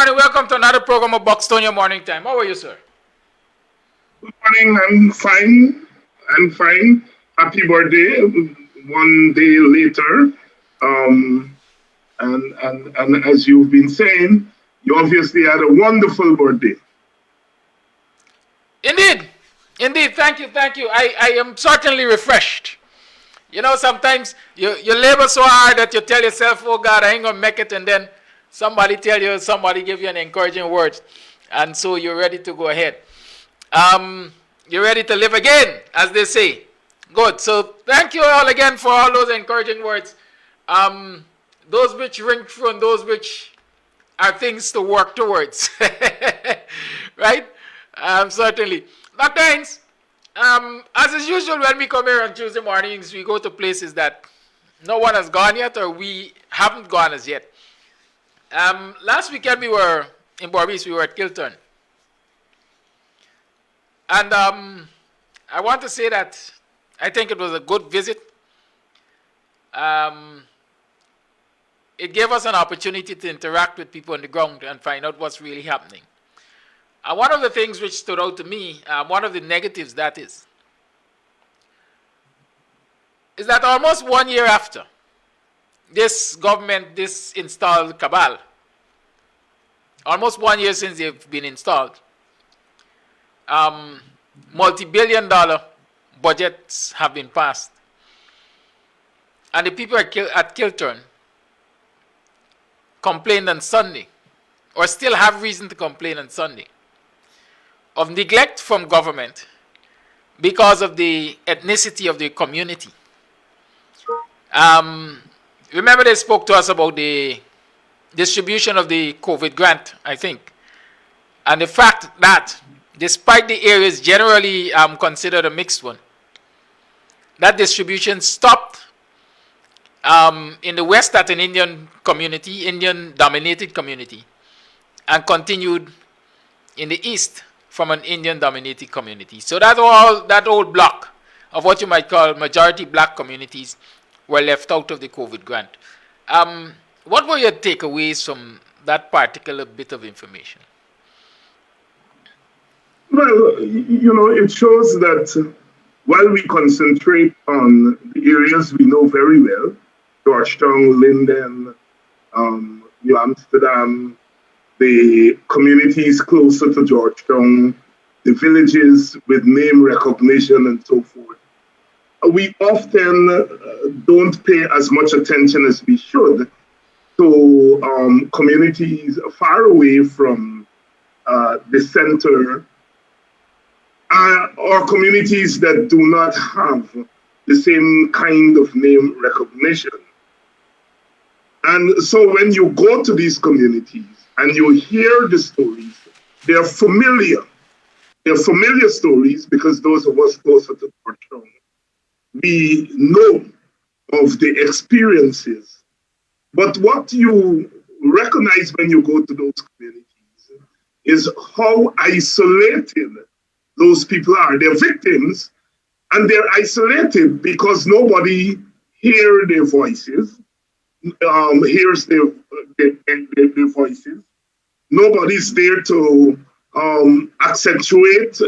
morning. Welcome to another program of Buxtonia Morning Time. How are you, sir? Good morning. I'm fine. I'm fine. Happy birthday. One day later. Um, and as you've been saying, you obviously had a wonderful birthday. Indeed. Indeed. Thank you. Thank you. I am certainly refreshed. You know, sometimes you labor so hard that you tell yourself, oh God, I ain't going to make it. And then somebody give you an encouraging word. And so you're ready to go ahead. You're ready to live again, as they say. Good. So thank you all again for all those encouraging words. Um, those which ring true and those which are things to work towards. Right? Certainly. Dr. Hines, as is usual, when we come here on Tuesday mornings, we go to places that no one has gone yet or we haven't gone as yet. Last weekend we were in Barbados, we were at Kilturn. And I want to say that I think it was a good visit. Um, it gave us an opportunity to interact with people on the ground and find out what's really happening. And one of the things which stood out to me, one of the negatives that is that almost 1 year after this government, this installed cabal, almost 1 year since they've been installed, multi-billion-dollar budgets have been passed. And the people at Kilturn complained on Sunday, or still have reason to complain on Sunday, of neglect from government because of the ethnicity of the community. Remember they spoke to us about the distribution of the COVID grant, I think, and the fact that despite the areas generally considered a mixed one, that distribution stopped in the west at an Indian community, Indian-dominated community, and continued in the east from an Indian-dominated community. So that old block of what you might call majority black communities were left out of the COVID grant. What were your takeaways from that particular bit of information? Well, it shows that while we concentrate on the areas we know very well, Georgetown, Linden, New Amsterdam, the communities closer to Georgetown, the villages with name recognition and so forth, we often don't pay as much attention as we should to communities far away from the center, or communities that do not have the same kind of name recognition. And so when you go to these communities and you hear the stories, they're familiar. They're familiar stories because those of us closer to Georgetown, we know of the experiences. But what you recognize when you go to those communities is how isolated those people are. They're victims and they're isolated because nobody hears their voices, hears their voices. Nobody's there to accentuate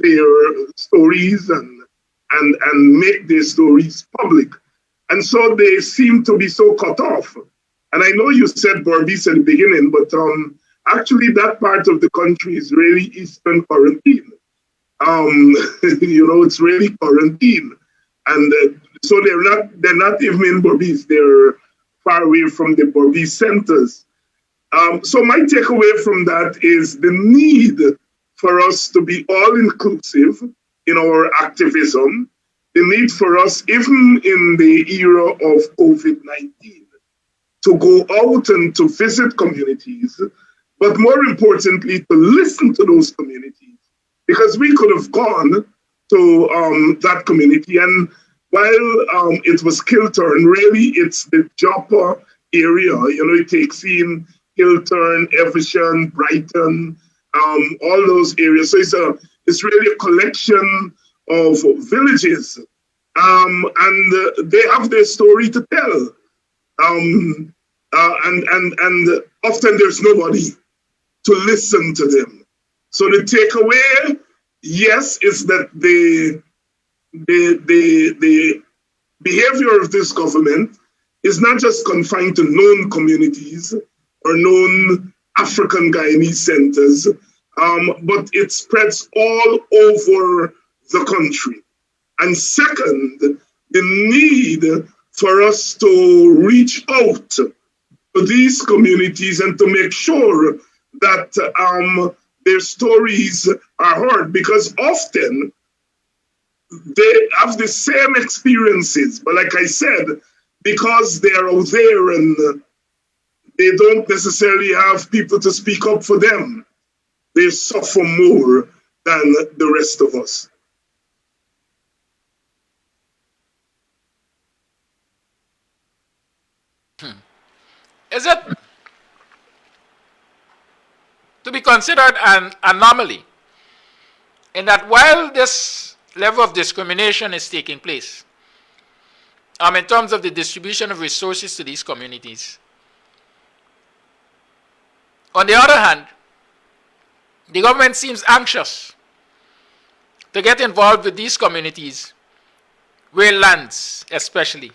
their stories and make their stories public. And so they seem to be so cut off. And I know you said Berbice at the beginning, but actually that part of the country is really Eastern quarantine. It's really quarantine. And so they're not even in Berbice. They're far away from the Berbice centers. So my takeaway from that is the need for us to be all inclusive in our activism, the need for us, even in the era of COVID-19, to go out and to visit communities, but more importantly, to listen to those communities, because we could have gone to that community. And while it was Kilturn, really it's the Joppa area, it takes in Kilturn, Evershan, Brighton, all those areas. So it's really a collection of villages, and they have their story to tell. And often there's nobody to listen to them. So the takeaway, yes, is that the behavior of this government is not just confined to known communities or known African Guyanese centers, but it spreads all over the country. And second, the need for us to reach out to these communities and to make sure that their stories are heard, because often they have the same experiences, but like I said, because they are out there and they don't necessarily have people to speak up for them, they suffer more than the rest of us. Is it to be considered an anomaly in that while this level of discrimination is taking place, in terms of the distribution of resources to these communities, on the other hand, the government seems anxious to get involved with these communities where lands especially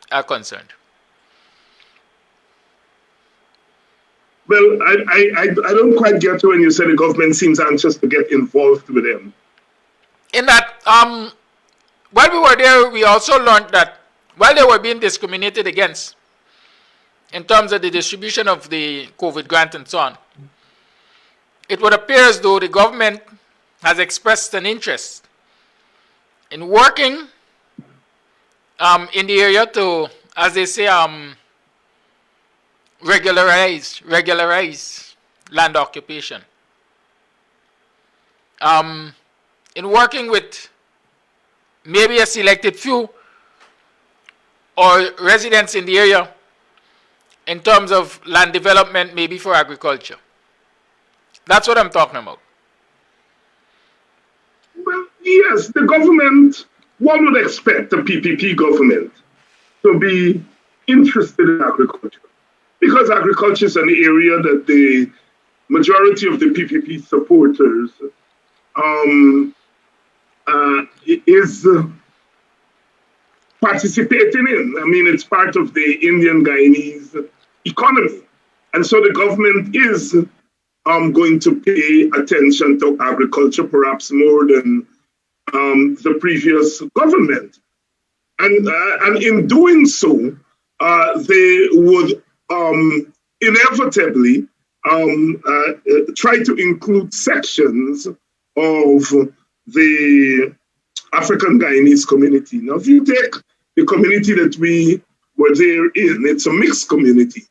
are concerned? Well, I don't quite get you when you say the government seems anxious to get involved with them. In that, while we were there, we also learned that while they were being discriminated against in terms of the distribution of the COVID grant and so on, it would appear as though the government has expressed an interest in working in the area to, as they say, regularize land occupation. In working with maybe a selected few or residents in the area in terms of land development, maybe for agriculture. That's what I'm talking about. Well, yes, the government, one would expect the PPP government to be interested in agriculture, because agriculture is an area that the majority of the PPP supporters is participating in. I mean, it's part of the Indian Guyanese economy. And so the government is going to pay attention to agriculture, perhaps more than the previous government. And in doing so, they would inevitably try to include sections of the African Guyanese community. Now, if you take the community that we were there in, it's a mixed community,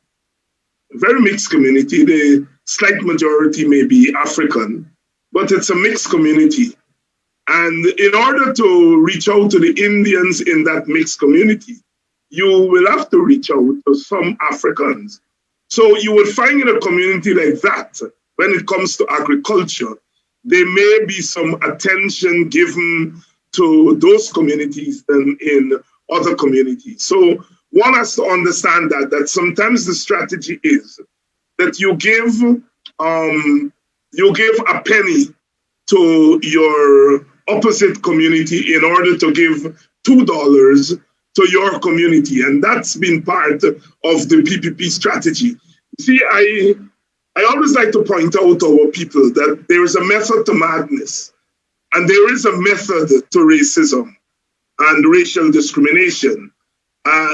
a very mixed community. The slight majority may be African, but it's a mixed community. And in order to reach out to the Indians in that mixed community, you will have to reach out to some Africans. So you will find in a community like that, when it comes to agriculture, there may be some attention given to those communities than in other communities. So one has to understand that sometimes the strategy is that you give a penny to your opposite community in order to give $2 to your community, and that's been part of the PPP strategy. See, I always like to point out to our people that there is a method to madness, and there is a method to racism and racial discrimination,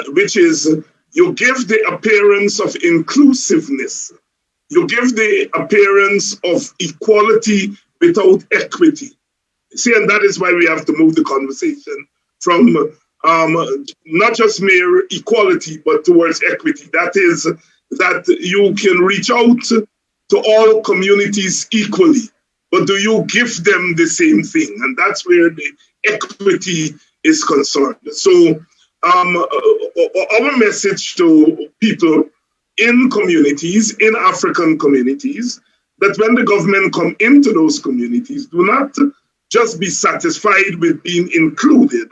which is you give the appearance of inclusiveness, you give the appearance of equality without equity. See, and that is why we have to move the conversation from not just mere equality, but towards equity. That is, that you can reach out to all communities equally, but do you give them the same thing? And that's where the equity is concerned. So our message to people in communities, in African communities, that when the government come into those communities, do not just be satisfied with being included,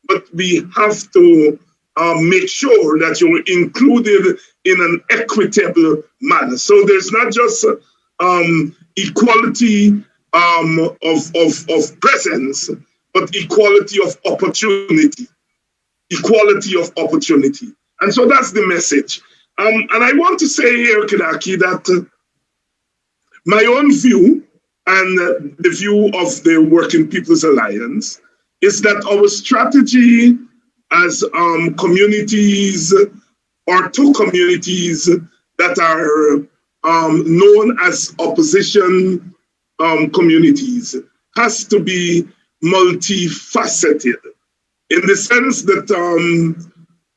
but we have to make sure that you're included in an equitable manner. So there's not just equality of presence, but equality of opportunity. Equality of opportunity. And so that's the message. And I want to say here, Kidaki, that my own view and the view of the Working People's Alliance is that our strategy as communities or two communities that are known as opposition communities has to be multifaceted in the sense that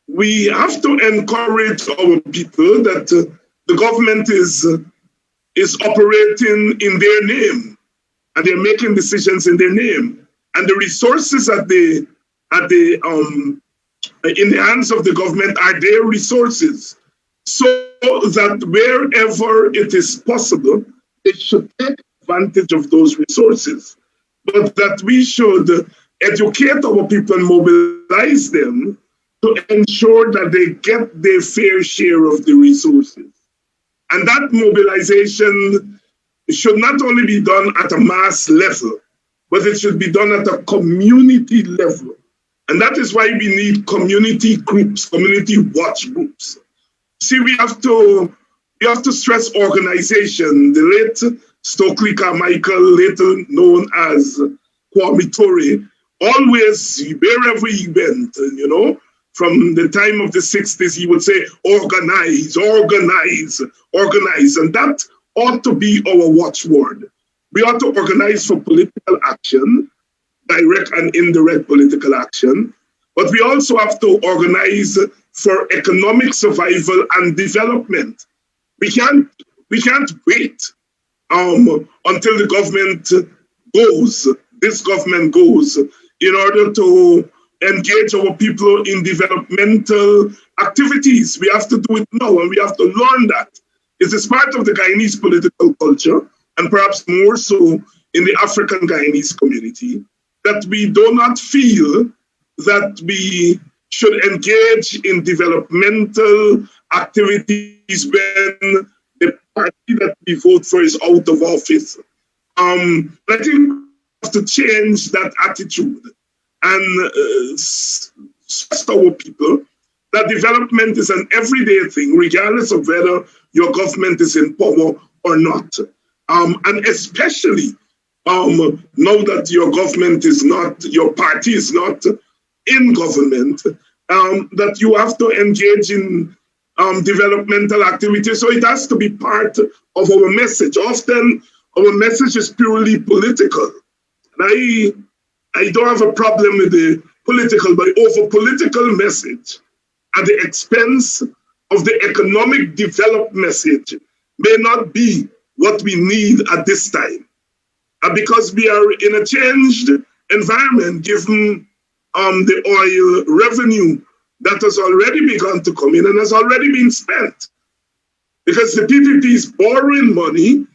we have to encourage our people that the government is operating in their name and they're making decisions in their name, and the resources at the in the hands of the government are their resources, so that wherever it is possible, they should take advantage of those resources, but that we should educate our people and mobilize them to ensure that they get their fair share of the resources. And that mobilization should not only be done at a mass level, but it should be done at a community level. And that is why we need community groups, community watch groups. See, we have to stress organization. The late Stokely Carmichael, later known as Kwame Ture, always, wherever he went, from the time of the 60s, he would say, organize, organize, organize. And that ought to be our watchword. We ought to organize for political action, direct and indirect political action, but we also have to organize for economic survival and development. We can't wait until the government goes, this government goes, in order to engage our people in developmental activities. We have to do it now, and we have to learn that. It is part of the Guyanese political culture, and perhaps more so in the African Guyanese community, that we do not feel that we should engage in developmental activities when the party that we vote for is out of office. I think we have to change that attitude and stress our people that development is an everyday thing, regardless of whether your government is in power or not. And especially now that your government is not, your party is not in government, that you have to engage in developmental activities. So it has to be part of our message. Often our message is purely political. And I don't have a problem with the political, but over political message at the expense of the economic development message may not be what we need at this time. And because we are in a changed environment, given the oil revenue that has already begun to come in and has already been spent. Because the PPP is borrowing money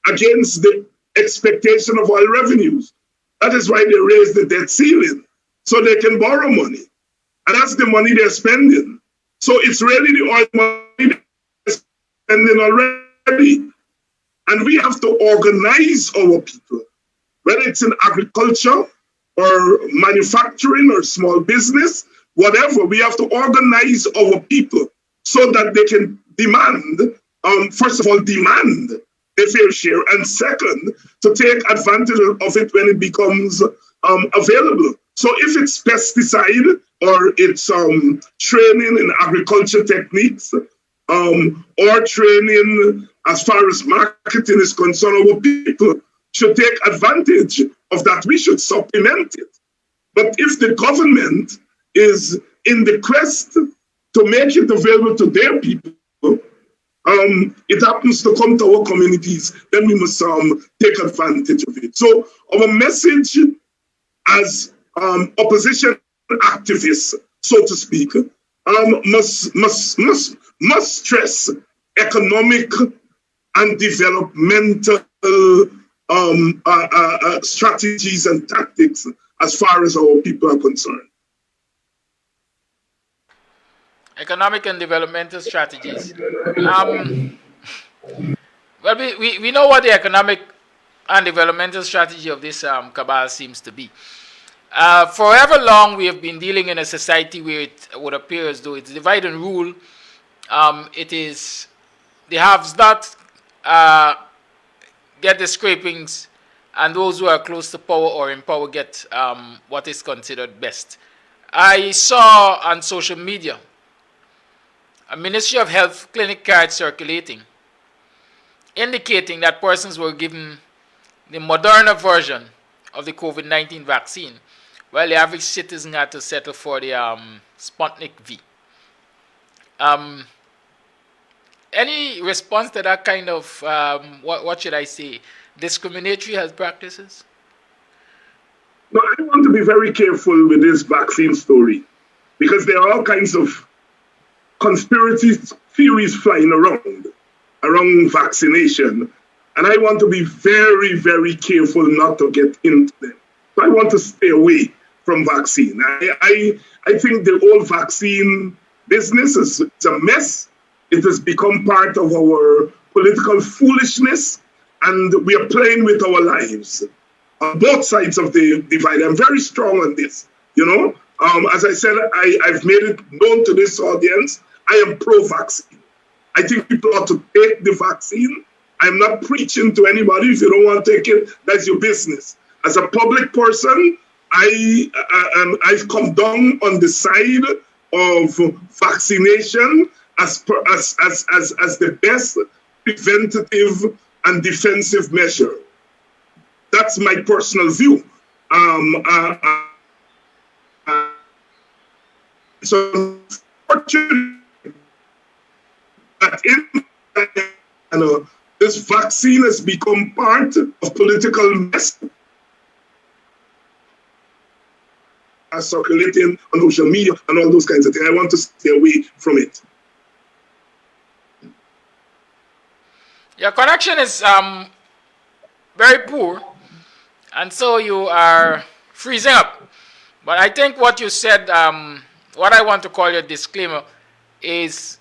against the expectation of oil revenues. That is why they raised the debt ceiling, so they can borrow money. And that's the money they're spending. So it's really the oil money they're spending already. And we have to organize our people, whether it's in agriculture or manufacturing or small business, whatever, we have to organize our people so that they can demand, first of all, demand a fair share, and second, to take advantage of it when it becomes available. So if it's pesticide or it's training in agriculture techniques or training as far as marketing is concerned, our people should take advantage of that. We should supplement it. But if the government is in the quest to make it available to their people, it happens to come to our communities, then we must take advantage of it. So our message as opposition activists, so to speak, must stress economic and developmental strategies and tactics as far as our people are concerned. Economic and developmental strategies. Well, we know what the economic and developmental strategy of this cabal seems to be. Forever long, we have been dealing in a society where it would appear as though it's divide and rule. It is the haves not get the scrapings, and those who are close to power or in power get what is considered best. I saw on social media a Ministry of Health clinic card circulating indicating that persons were given the Moderna version of the COVID-19 vaccine, while the average citizen had to settle for the Sputnik V. Um, any response to that kind of, what should I say, discriminatory health practices? No, I want to be very careful with this vaccine story because there are all kinds of conspiracy theories flying around vaccination. And I want to be very, very careful not to get into them. So I want to stay away from vaccine. I think the whole vaccine business is a mess. It has become part of our political foolishness, and we are playing with our lives on both sides of the divide. I'm very strong on this. You know, as I said, I've made it known to this audience, I am pro-vaccine. I think people ought to take the vaccine. I'm not preaching to anybody. If you don't want to take it, that's your business. As a public person, I've come down on the side of vaccination as the best preventative and defensive measure. That's my personal view. So unfortunately, that in this vaccine has become part of political mess circulating on social media and all those kinds of things. I want to stay away from it. Your connection is very poor, and so you are freezing up. But I think what you said, what I want to call your disclaimer, is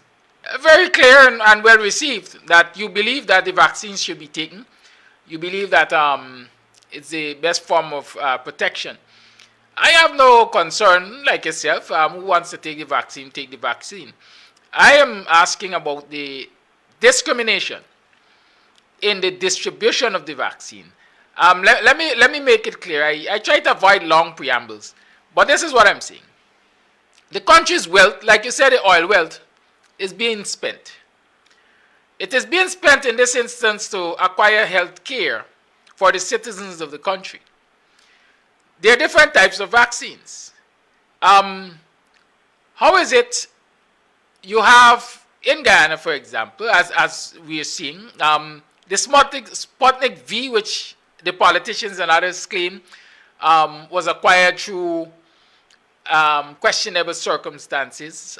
very clear and well received, that you believe that the vaccines should be taken. You believe that it's the best form of protection. I have no concern, like yourself, who wants to take the vaccine, take the vaccine. I am asking about the discrimination in the distribution of the vaccine. Let me make it clear. I try to avoid long preambles, but this is what I'm saying. The country's wealth, like you said, the oil wealth, is being spent. It is being spent in this instance to acquire health care for the citizens of the country. There are different types of vaccines. How is it you have in Guyana, for example, as we are seeing, the Sputnik V, which the politicians and others claim was acquired through questionable circumstances,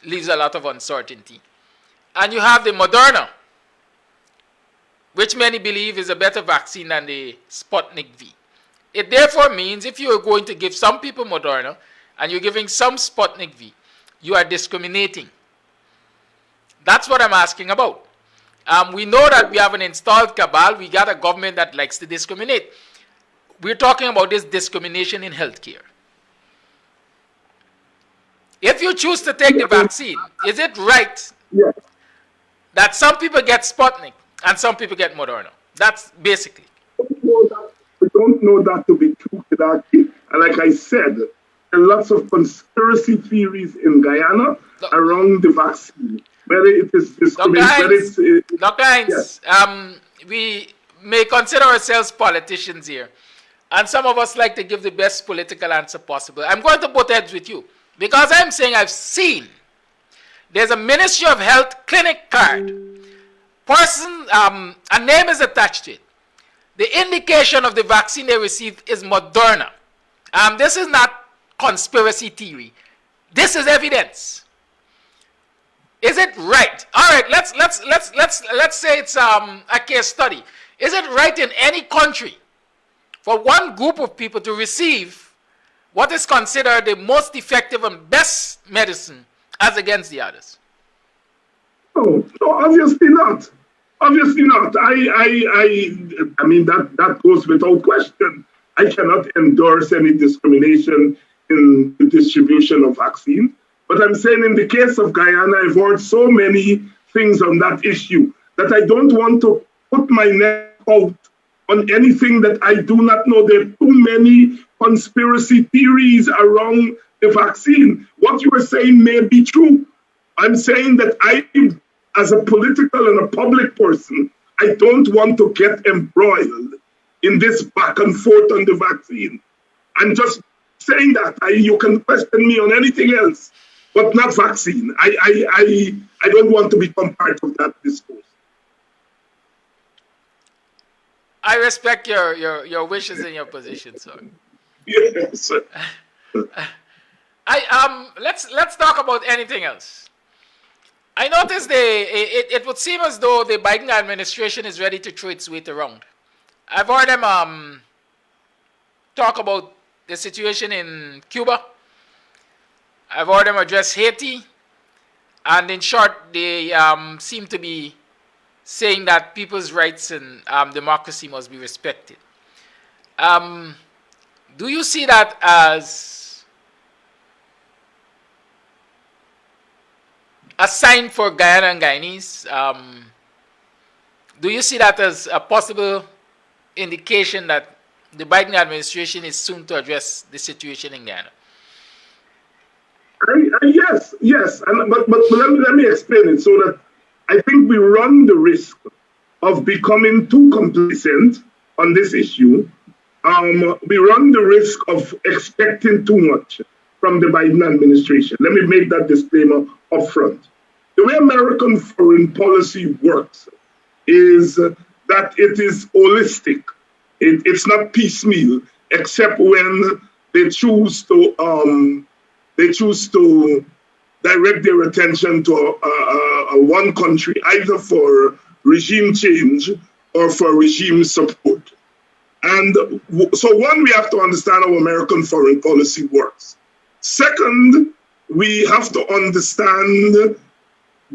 leaves a lot of uncertainty. And you have the Moderna, which many believe is a better vaccine than the Sputnik V. It therefore means if you are going to give some people Moderna and you're giving some Sputnik V, you are discriminating. That's what I'm asking about. We know that we have an installed cabal. We got a government that likes to discriminate. We're talking about this discrimination in healthcare. If you choose to take the vaccine, is it right that some people get Sputnik and some people get Moderna? That's basically. We don't know that to be true, Kidaki. And like I said, there are lots of conspiracy theories in Guyana around the vaccine. Whether it is discrimination, Dr. Hines, we may consider ourselves politicians here. And some of us like to give the best political answer possible. I'm going to butt heads with you. Because I'm saying I've seen there's a Ministry of Health clinic card. Person, a name is attached to it. The indication of the vaccine they received is Moderna. This is not conspiracy theory. This is evidence. Is it right? All right, let's say it's a case study. Is it right in any country for one group of people to receive what is considered the most effective and best medicine as against the others? No, obviously not. Obviously not. I mean that goes without question. I cannot endorse any discrimination in the distribution of vaccine. But I'm saying in the case of Guyana, I've heard so many things on that issue that I don't want to put my neck out on anything that I do not know. There are too many conspiracy theories around the vaccine. What you are saying may be true. I'm saying that I, as a political and a public person, I don't want to get embroiled in this back and forth on the vaccine. I'm just saying that. You can question me on anything else, but not vaccine. I don't want to become part of that discourse. I respect your wishes and your position, sir. Yes. Let's talk about anything else. I noticed it would seem as though the Biden administration is ready to throw its weight around. I've heard them talk about the situation in Cuba. I've heard them address Haiti, and in short, they seem to be saying that people's rights and democracy must be respected. Do you see that as a sign for Guyana and Guyanese? Do you see that as a possible indication that the Biden administration is soon to address the situation in Guyana? Yes, but let me explain it so that I think we run the risk of becoming too complacent on this issue. We run the risk of expecting too much from the Biden administration. Let me make that disclaimer up front. The way American foreign policy works is that it is holistic. It's not piecemeal, except when they choose to direct their attention to one country, either for regime change or for regime support. And so, one, we have to understand how American foreign policy works. Second, we have to understand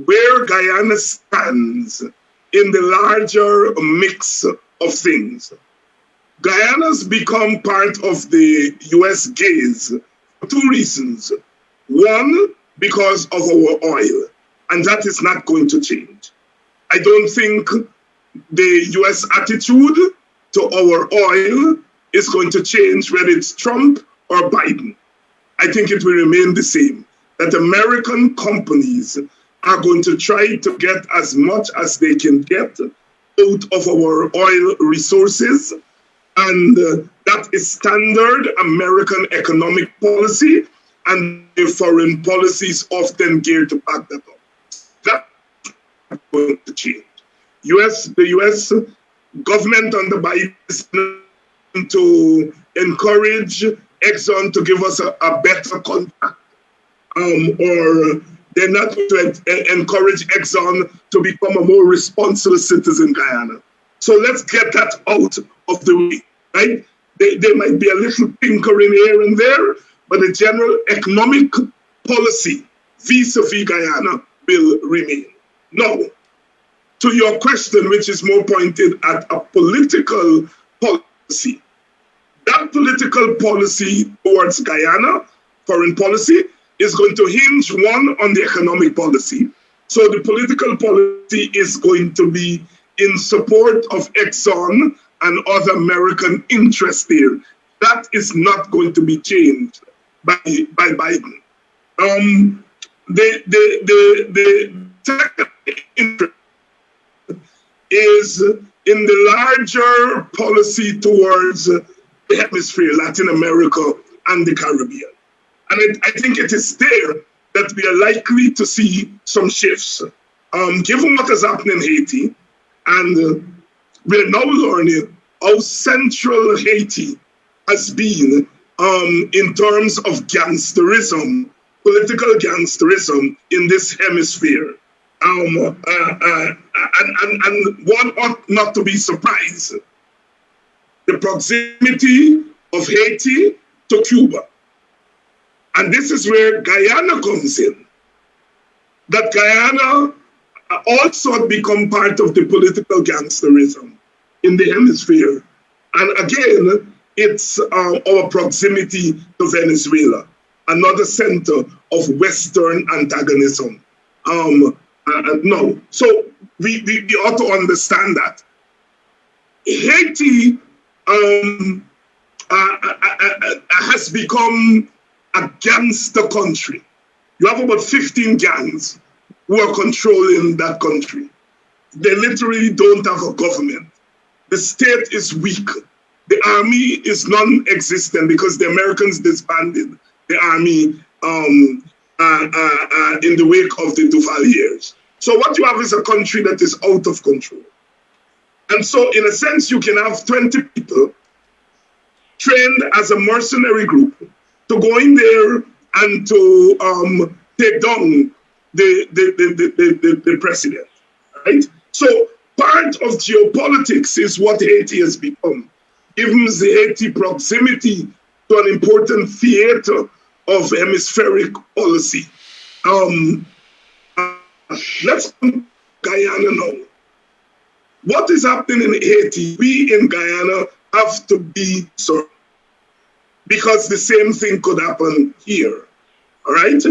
where Guyana stands in the larger mix of things. Guyana's become part of the US gaze for two reasons. One, because of our oil, and that is not going to change. I don't think the US attitude to our oil is going to change whether it's Trump or Biden. I think it will remain the same, that American companies are going to try to get as much as they can get out of our oil resources, and that is standard American economic policy, and the foreign policy is often geared to back that up. That's not going to change. The US government under Biden is to encourage Exxon to give us a better contract, or they're not to encourage Exxon to become a more responsible citizen in Guyana. So let's get that out of the way, right? There might be a little tinkering here and there, but the general economic policy vis-a-vis Guyana will remain. Now, to your question, which is more pointed at a political policy, that political policy towards Guyana, foreign policy, is going to hinge, one, on the economic policy. So the political policy is going to be in support of Exxon and other American interests there. That is not going to be changed by Biden. The second interest is in the larger policy towards the hemisphere, Latin America and the Caribbean. And I think it is there that we are likely to see some shifts. Given what has happened in Haiti, and we're now learning how central Haiti has been in terms of gangsterism, political gangsterism in this hemisphere. And one ought not to be surprised. The proximity of Haiti to Cuba. And this is where Guyana comes in. That Guyana also become part of the political gangsterism in the hemisphere. And again, it's our proximity to Venezuela, another center of Western antagonism. No, so we ought to understand that Haiti has become a gangster country. You have about 15 gangs who are controlling that country. They literally don't have a government. The state is weak. The army is non-existent because the Americans disbanded the army in the wake of the Duval years. So what you have is a country that is out of control. And so in a sense, you can have 20 people trained as a mercenary group to go in there and to take down the president, right? So part of geopolitics is what Haiti has become, given the Haiti proximity to an important theater of hemispheric policy. Let's come to Guyana now. What is happening in Haiti? We in Guyana have to be sorry, because the same thing could happen here. All right?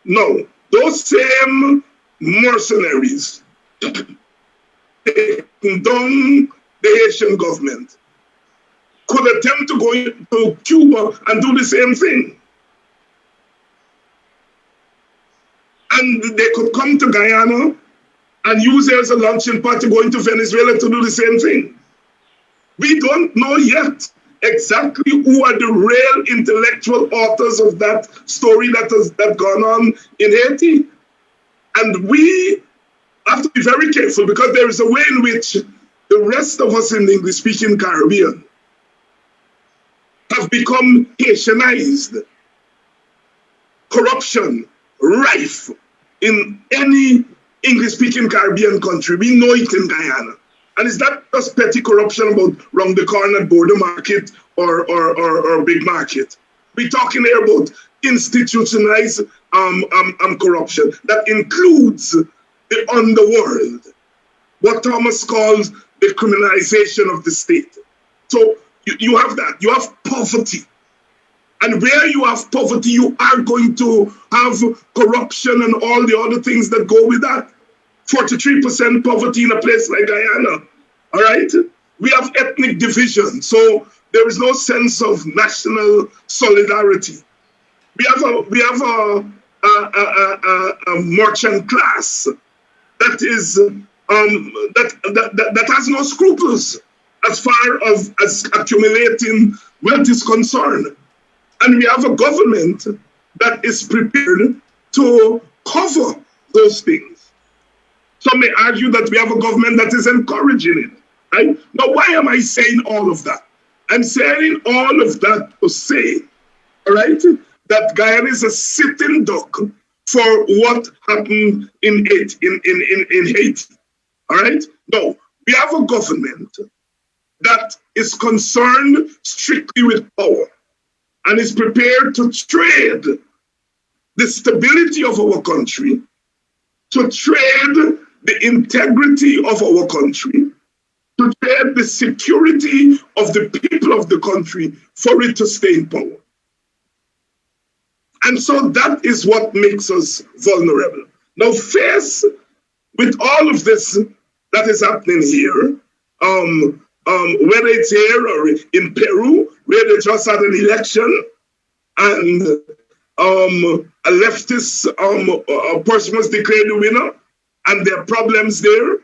No, those same mercenaries taking down the Haitian government could attempt to go into Cuba and do the same thing. And they could come to Guyana and use it as a launching pad to go into Venezuela to do the same thing. We don't know yet exactly who are the real intellectual authors of that story that has gone on in Haiti. And we have to be very careful because there is a way in which the rest of us in the English-speaking Caribbean have become Haitianized. Corruption rife in any English-speaking Caribbean country. We know it in Guyana. And it's not just petty corruption about round the corner at border market or big market. We're talking here about institutionalized corruption that includes the underworld, what Thomas calls the criminalization of the state. So you have that. You have poverty. And where you have poverty, you are going to have corruption and all the other things that go with that. 43% poverty in a place like Guyana. All right? We have ethnic division. So there is no sense of national solidarity. We have a merchant class that is that has no scruples as far as accumulating wealth is concerned. And we have a government that is prepared to cover those things. Some may argue that we have a government that is encouraging it. Right? Now, why am I saying all of that? I'm saying all of that to say, all right, that Guyana is a sitting duck for what happened in Haiti. All right? No, we have a government that is concerned strictly with power and is prepared to trade the stability of our country, to trade the integrity of our country, to trade the security of the people of the country for it to stay in power. And so that is what makes us vulnerable. Now, faced with all of this that is happening here, whether it's here or in Peru, where they just had an election and a leftist person was declared the winner, and there are problems there.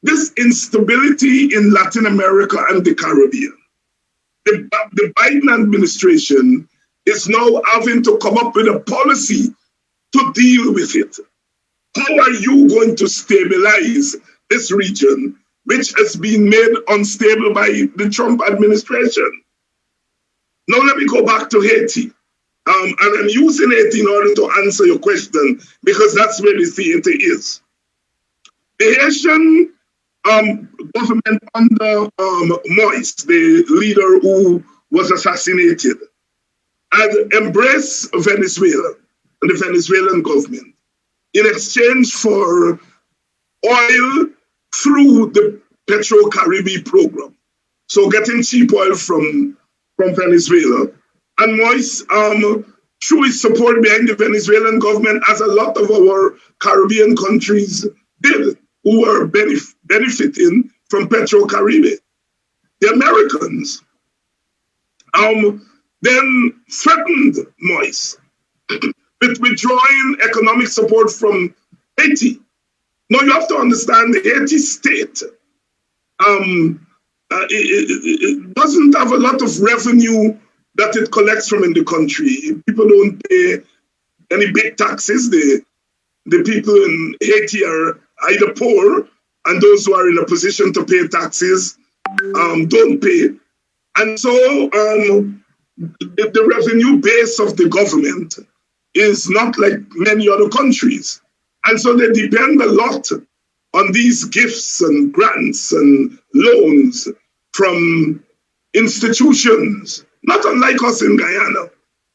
This instability in Latin America and the Caribbean, the Biden administration is now having to come up with a policy to deal with it. How are you going to stabilize this region, which has been made unstable by the Trump administration? Now let me go back to Haiti. And I'm using Haiti in order to answer your question, because that's where the theater is. The Haitian government under Moise, the leader who was assassinated, had embraced Venezuela and the Venezuelan government. in exchange for oil through the Petro-Caribbean program. So getting cheap oil from Venezuela. And Moise, through his support behind the Venezuelan government, as a lot of our Caribbean countries did, who were benefiting from Petro-Caribbean. The Americans then threatened Moise with withdrawing economic support from Haiti. Now you have to understand the Haiti state it doesn't have a lot of revenue that it collects from in the country. People don't pay any big taxes. The people in Haiti are either poor, and those who are in a position to pay taxes don't pay. And so the revenue base of the government is not like many other countries. And so they depend a lot on these gifts and grants and loans from institutions, not unlike us in Guyana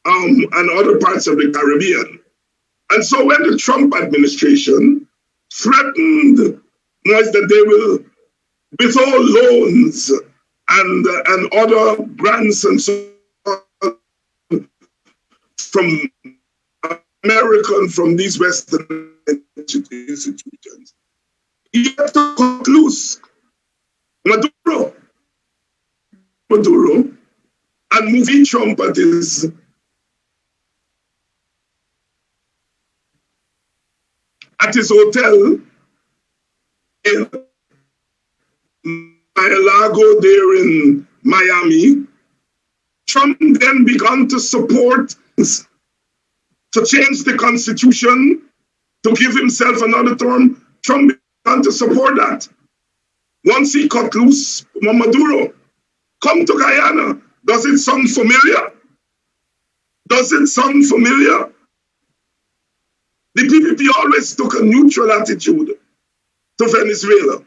and other parts of the Caribbean. And so when the Trump administration threatened that they will withhold loans and other grants and so on from American, from these Western institutions, you have to cut loose Maduro and moving Trump at his hotel in Mar-a-Lago there in Miami. Trump then began to support to change the constitution to give himself another term. Trump began to support that. Once he cut loose Maduro, come to Guyana. Does it sound familiar? Does it sound familiar? The PPP always took a neutral attitude to Venezuela.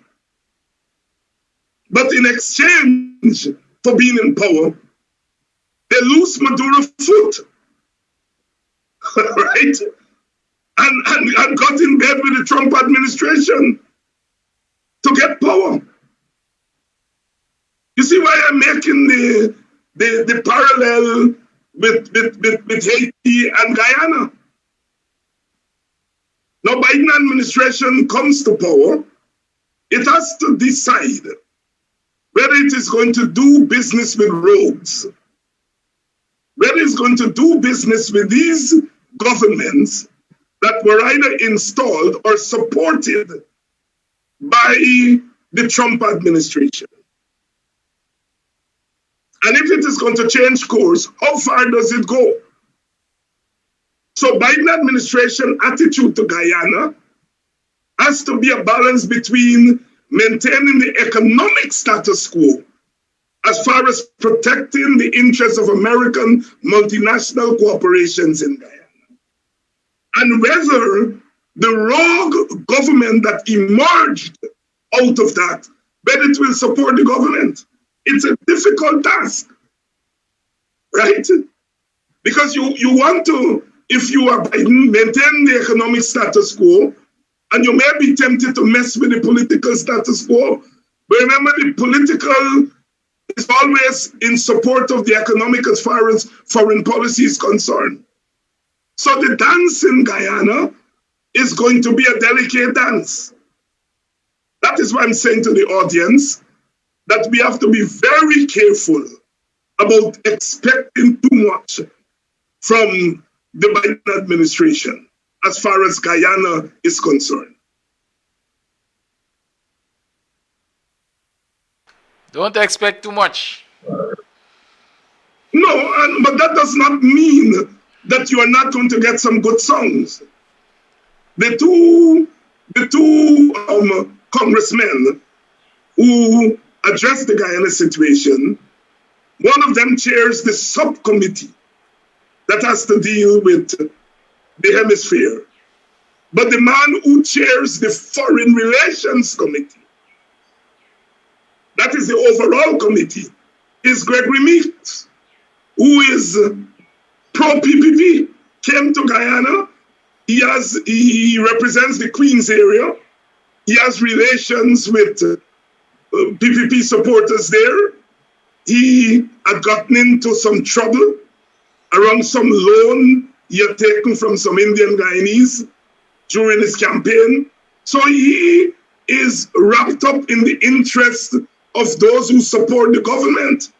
But in exchange for being in power, they lose Maduro foot. Right? And got in bed with the Trump administration to get power. You see why I'm making the parallel with Haiti and Guyana? Now, Biden administration comes to power, it has to decide whether it is going to do business with rogues, whether it's going to do business with these governments that were either installed or supported by the Trump administration. And if it is going to change course, how far does it go? So Biden administration attitude to Guyana has to be a balance between maintaining the economic status quo as far as protecting the interests of American multinational corporations in Guyana. And whether the rogue government that emerged out of that, whether it will support the government. It's a difficult task, right? Because you want to, if you are Biden, maintain the economic status quo, and you may be tempted to mess with the political status quo. But remember, the political is always in support of the economic as far as foreign policy is concerned. So the dance in Guyana is going to be a delicate dance. That is why I'm saying to the audience that we have to be very careful about expecting too much from the Biden administration as far as Guyana is concerned. Don't expect too much. No, but that does not mean that you are not going to get some good songs. The two congressmen who addressed the Guyana situation, one of them chairs the subcommittee that has to deal with the hemisphere. But the man who chairs the Foreign Relations Committee, that is the overall committee, is Gregory Meeks, who is pro-PPP, came to Guyana He represents the Queens area. He has relations with PPP supporters there. He had gotten into some trouble around some loan he had taken from some Indian Guyanese during his campaign. So he is wrapped up in the interest of those who support the government.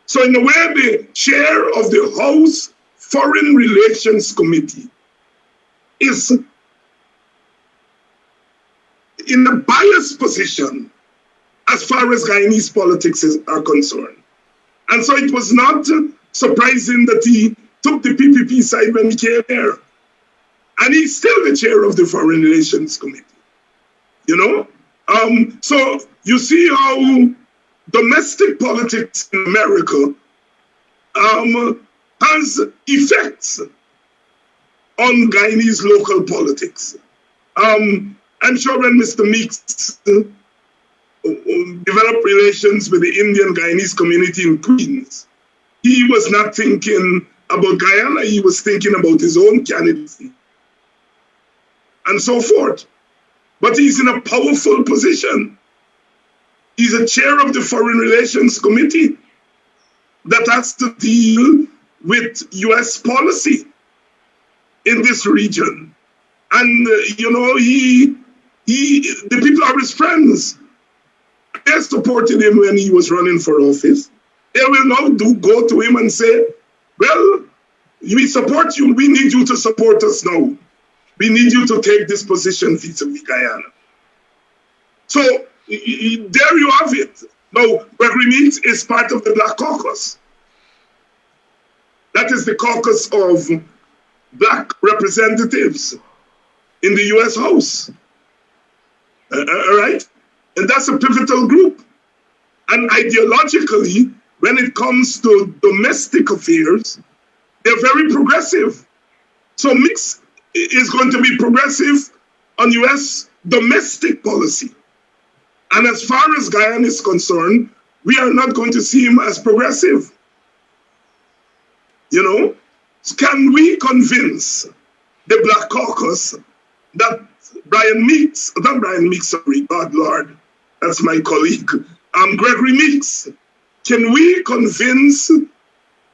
So in a way, the chair of the House Foreign Relations Committee is in a biased position as far as Guyanese politics are concerned. And so it was not surprising that he took the PPP side when he came there. And he's still the chair of the Foreign Relations Committee. You know? So you see how domestic politics in America has effects on Guyanese local politics. I'm sure when Mr. Meeks developed relations with the Indian Guyanese community in Queens, he was not thinking about Guyana, he was thinking about his own candidacy and so forth. But he's in a powerful position. He's a chair of the Foreign Relations Committee that has to deal with US policy in this region. And, you know, the people are his friends. They supported him when he was running for office. They will now go to him and say, well, we support you. We need you to support us now. We need you to take this position vis-a-vis Guyana. So there you have it. Now, Gregory Meeks is part of the Black Caucus. That is the caucus of Black representatives in the US House. All right? And that's a pivotal group. And ideologically, when it comes to domestic affairs, they're very progressive. So Meeks is going to be progressive on US domestic policy. And as far as Guyana is concerned, we are not going to see him as progressive. You know, can we convince the Black Caucus that God Lord, that's my colleague, Gregory Meeks, can we convince,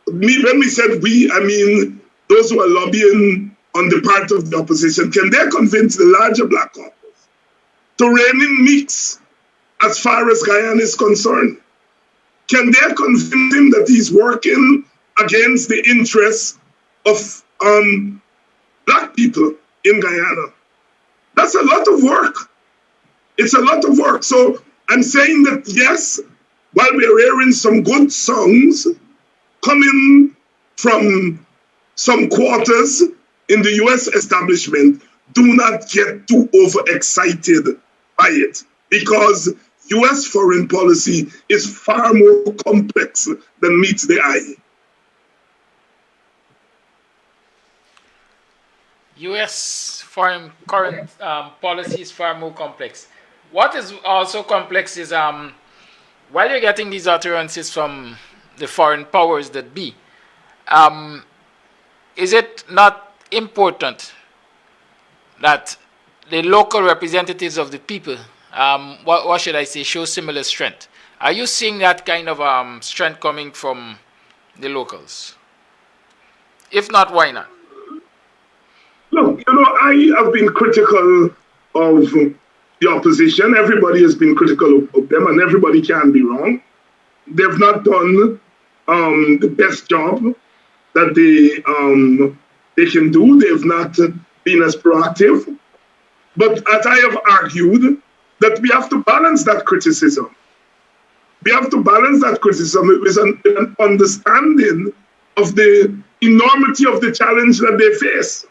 when we said we, I mean those who are lobbying on the part of the opposition, can they convince the larger Black Caucus to rein in Meeks as far as Guyana is concerned? Can they convince him that he's working against the interests of Black people in Guyana? That's a lot of work. It's a lot of work. So I'm saying that, yes, while we're hearing some good songs coming from some quarters in the US establishment, do not get too overexcited by it, because US foreign policy is far more complex than meets the eye. US foreign current policy is far more complex. What is also complex is while you're getting these utterances from the foreign powers that be, is it not important that the local representatives of the people, what should I say, show similar strength? Are you seeing that kind of strength coming from the locals? If not, why not? Look, you know, I have been critical of the opposition. Everybody has been critical of them, and everybody can be wrong. They've not done the best job that they can do. They've not been as proactive. But as I have argued, that we have to balance that criticism. We have to balance that criticism with an understanding of the enormity of the challenge that they face.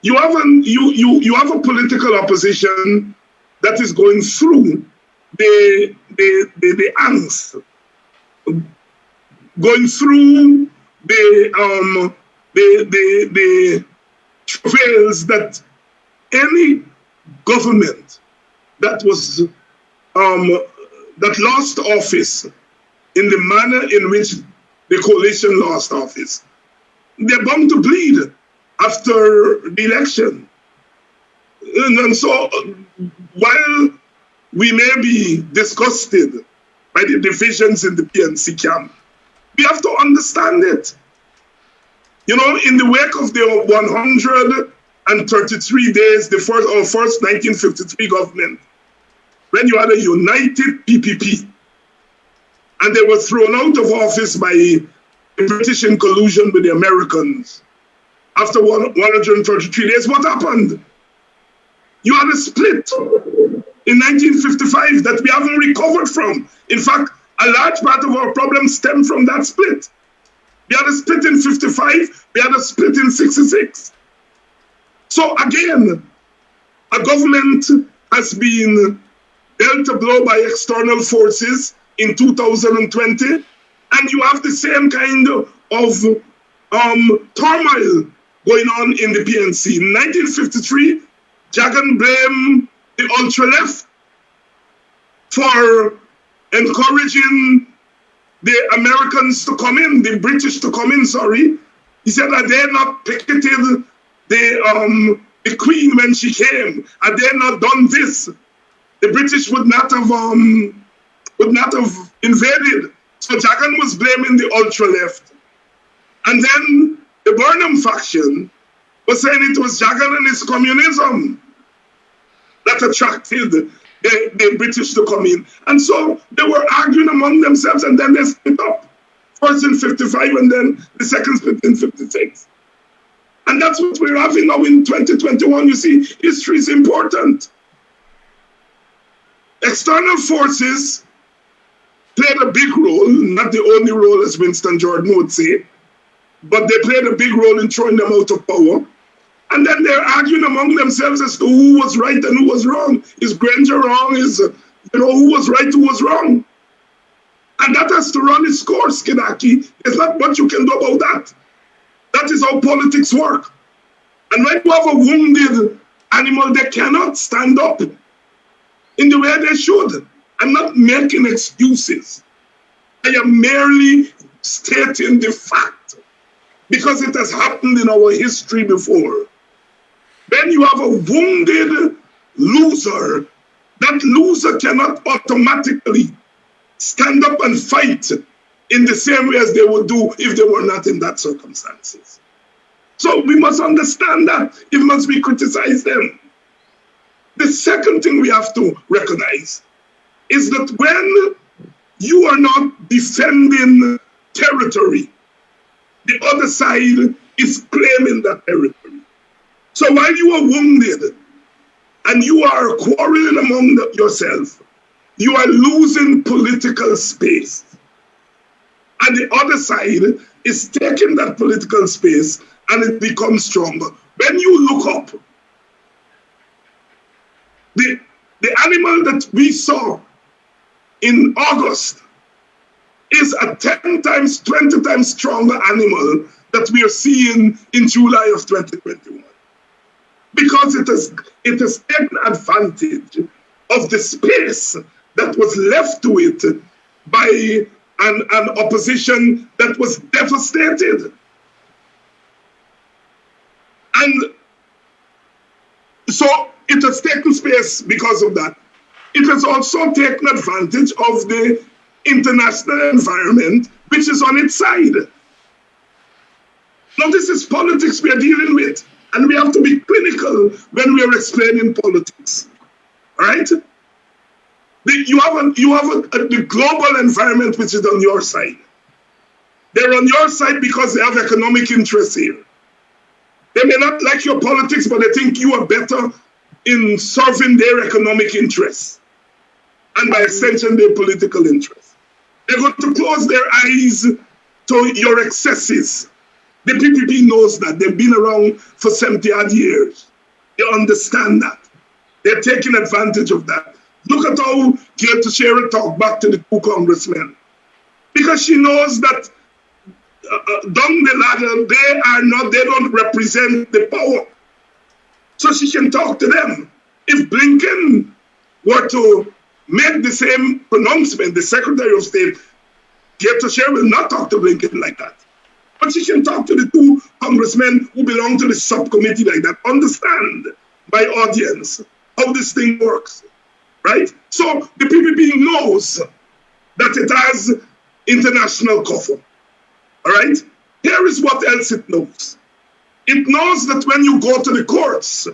You have a political opposition that is going through the angst, going through the travails that any government that was that lost office in the manner in which the coalition lost office, they're bound to bleed. after the election. And so, while we may be disgusted by the divisions in the PNC camp, we have to understand it. You know, in the wake of the 133 days, our first 1953 government, when you had a united PPP, and they were thrown out of office by the British in collusion with the Americans, after 133 days, what happened? You had a split in 1955 that we haven't recovered from. In fact, a large part of our problems stem from that split. We had a split in 55, we had a split in 66. So again, a government has been dealt a blow by external forces in 2020, and you have the same kind of turmoil going on in the PNC. In 1953, Jagan blamed the ultra-left for encouraging the Americans to come in, the British to come in, sorry. He said that they had not picketed the Queen when she came, and they had not done this, the British would not have invaded. So Jagan was blaming the ultra-left. And then the Burnham faction was saying it was Jagan and his communism that attracted the British to come in. And so they were arguing among themselves, and then they split up. First in 55, and then the second split in 56. And that's what we're having now in 2021. You see, history is important. External forces played a big role, not the only role as Winston Jordan would say, but they played a big role in throwing them out of power. And then they're arguing among themselves as to who was right and who was wrong. Is Granger wrong? Who was right, who was wrong? And that has to run its course, Kidaki. There's not much you can do about that. That is how politics work. And when you have a wounded animal, they cannot stand up in the way they should. I'm not making excuses. I am merely stating the fact, because it has happened in our history before. When you have a wounded loser, that loser cannot automatically stand up and fight in the same way as they would do if they were not in that circumstances. So we must understand that, even as we criticize them. The second thing we have to recognize is that when you are not defending territory, the other side is claiming that territory. So while you are wounded and you are quarreling among yourself, you are losing political space. And the other side is taking that political space and it becomes stronger. When you look up, the animal that we saw in August is a 10 times, 20 times stronger animal that we are seeing in July of 2021. Because it has taken advantage of the space that was left to it by an opposition that was devastated. And so it has taken space because of that. It has also taken advantage of the international environment, which is on its side. Now, this is politics we are dealing with, and we have to be clinical when we are explaining politics. All right? You have the global environment which is on your side. They're on your side because they have economic interests here. They may not like your politics, but they think you are better in serving their economic interests, and by extension, their political interests. They're going to close their eyes to your excesses. The PPP knows that. They've been around for 70-odd years. They understand that. They're taking advantage of that. Look at how Gail Teixeira talked back to the two congressmen. Because she knows that down the ladder, they don't represent the power. So she can talk to them. If Blinken were to make the same pronouncement, the Secretary of State, Gail Teixeira will not talk to Blinken like that. But she can talk to the two congressmen who belong to the subcommittee like that. Understand, my audience, how this thing works, right? So the PPP knows that it has international cover, all right? Here is what else it knows. It knows that when you go to the courts,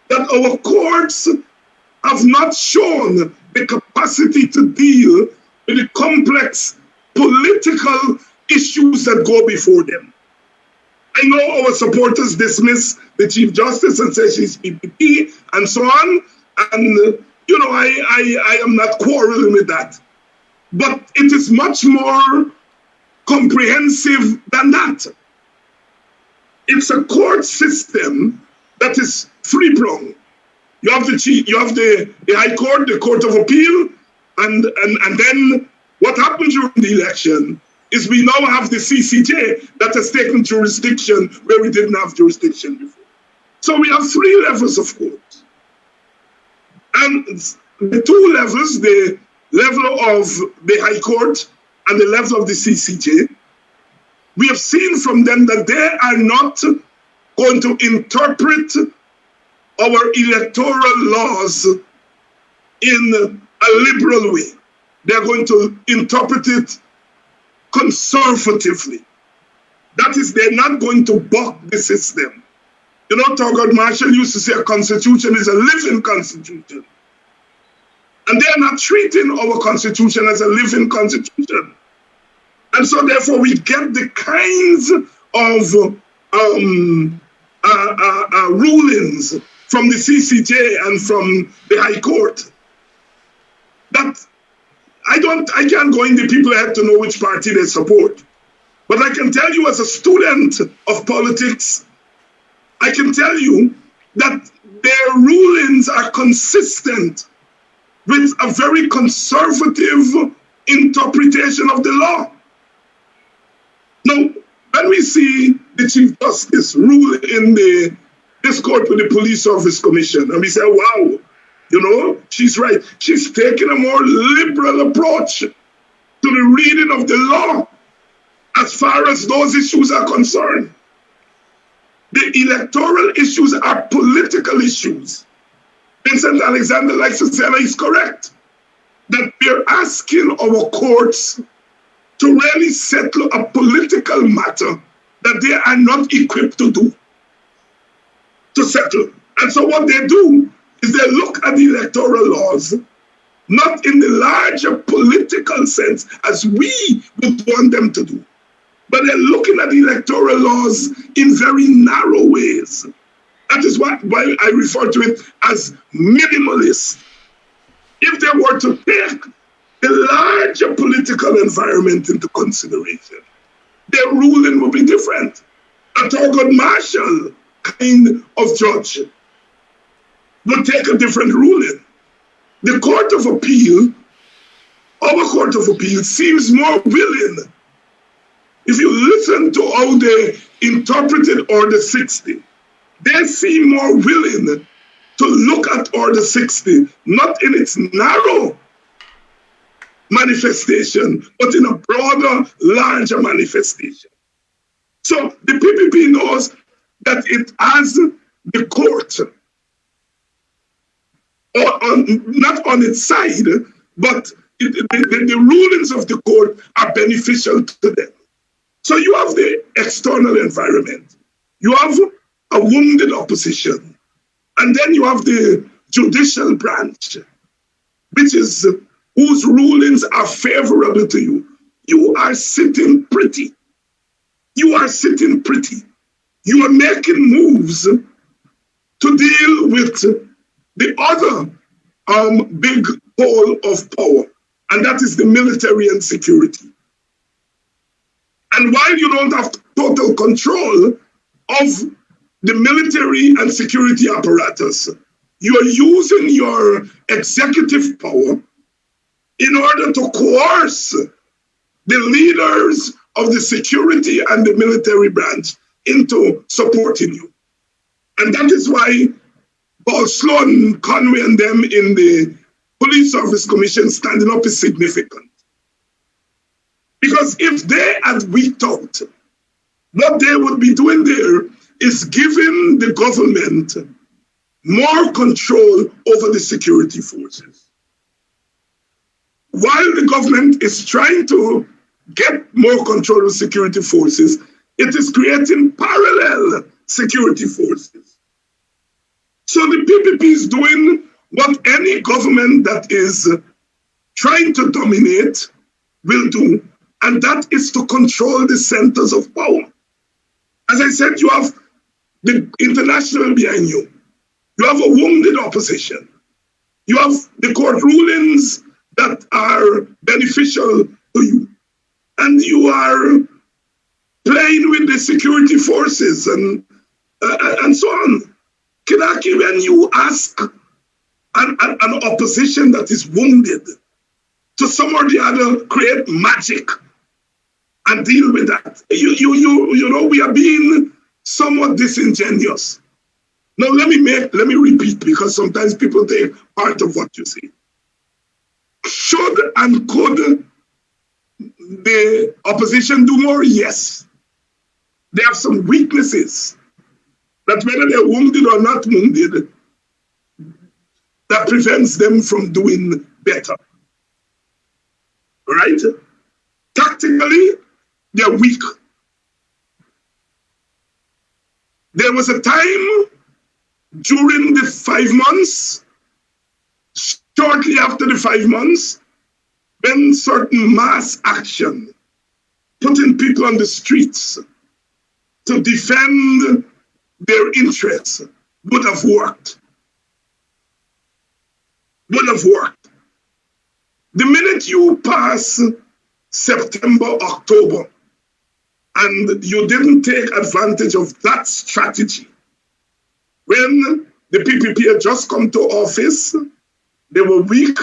that our courts have not shown the capacity to deal with the complex political issues that go before them. I know our supporters dismiss the Chief Justice and say she's PPP and so on, and I am not quarreling with that. But it is much more comprehensive than that. It's a court system that is three-pronged. You have the High Court, the Court of Appeal, and then what happened during the election is we now have the CCJ that has taken jurisdiction where we didn't have jurisdiction before. So we have three levels of court. And the two levels, the level of the High Court and the level of the CCJ, we have seen from them that they are not going to interpret our electoral laws in a liberal way. They're going to interpret it conservatively. That is, they're not going to buck the system. You know, Thurgood Marshall used to say a constitution is a living constitution. And they're not treating our constitution as a living constitution. And so therefore we get the kinds of rulings from the CCJ and from the High Court that I can't go in the people head to know which party they support. But I can tell you as a student of politics, I can tell you that their rulings are consistent with a very conservative interpretation of the law. Now, when we see the Chief Justice rule in this court with the Police Service Commission, and we say, wow, she's right. She's taking a more liberal approach to the reading of the law as far as those issues are concerned. The electoral issues are political issues. Vincent Alexander likes to say, and he's correct, that we're asking our courts to really settle a political matter that they are not equipped to settle. And so what they do is they look at the electoral laws, not in the larger political sense as we would want them to do, but they're looking at the electoral laws in very narrow ways. That is why I refer to it as minimalist. If they were to take the larger political environment into consideration, their ruling would be different. A Thurgood Marshall kind of judge would take a different ruling. The Court of Appeal, our Court of Appeal, seems more willing. If you listen to how they interpreted Order 60, they seem more willing to look at Order 60, not in its narrow manifestation, but in a broader, larger manifestation. So the PPP knows that it has the court, not on its side, but the rulings of the court are beneficial to them. So you have the external environment. You have a wounded opposition. And then you have the judicial branch, which is whose rulings are favorable to you. You are sitting pretty. You are sitting pretty. You are making moves to deal with the other big pole of power, and that is the military and security. And while you don't have total control of the military and security apparatus, you are using your executive power in order to coerce the leaders of the security and the military branch into supporting you. And that is why Paul Sloan, Conway, and them in the Police Service Commission standing up is significant. Because if they had weaked out What they would be doing there is giving the government more control over the security forces. While the government is trying to get more control of security forces, it is creating parallel security forces. So the PPP is doing what any government that is trying to dominate will do, and that is to control the centers of power. As I said, you have the international behind you. You have a wounded opposition. You have the court rulings that are beneficial to you. And you are playing with the security forces and so on. Kidaki, when you ask an opposition that is wounded to some or the other create magic and deal with that, you know, we are being somewhat disingenuous. Now let me repeat, because sometimes people take part of what you say. Should and could the opposition do more? Yes. They have some weaknesses that, whether they're wounded or not wounded, that prevents them from doing better. Right? Tactically, they're weak. There was a time during the 5 months, shortly after the 5 months, when certain mass action, putting people on the streets to defend their interests, would have worked. Would have worked. The minute you pass September, October, and you didn't take advantage of that strategy, when the PPP had just come to office, they were weak,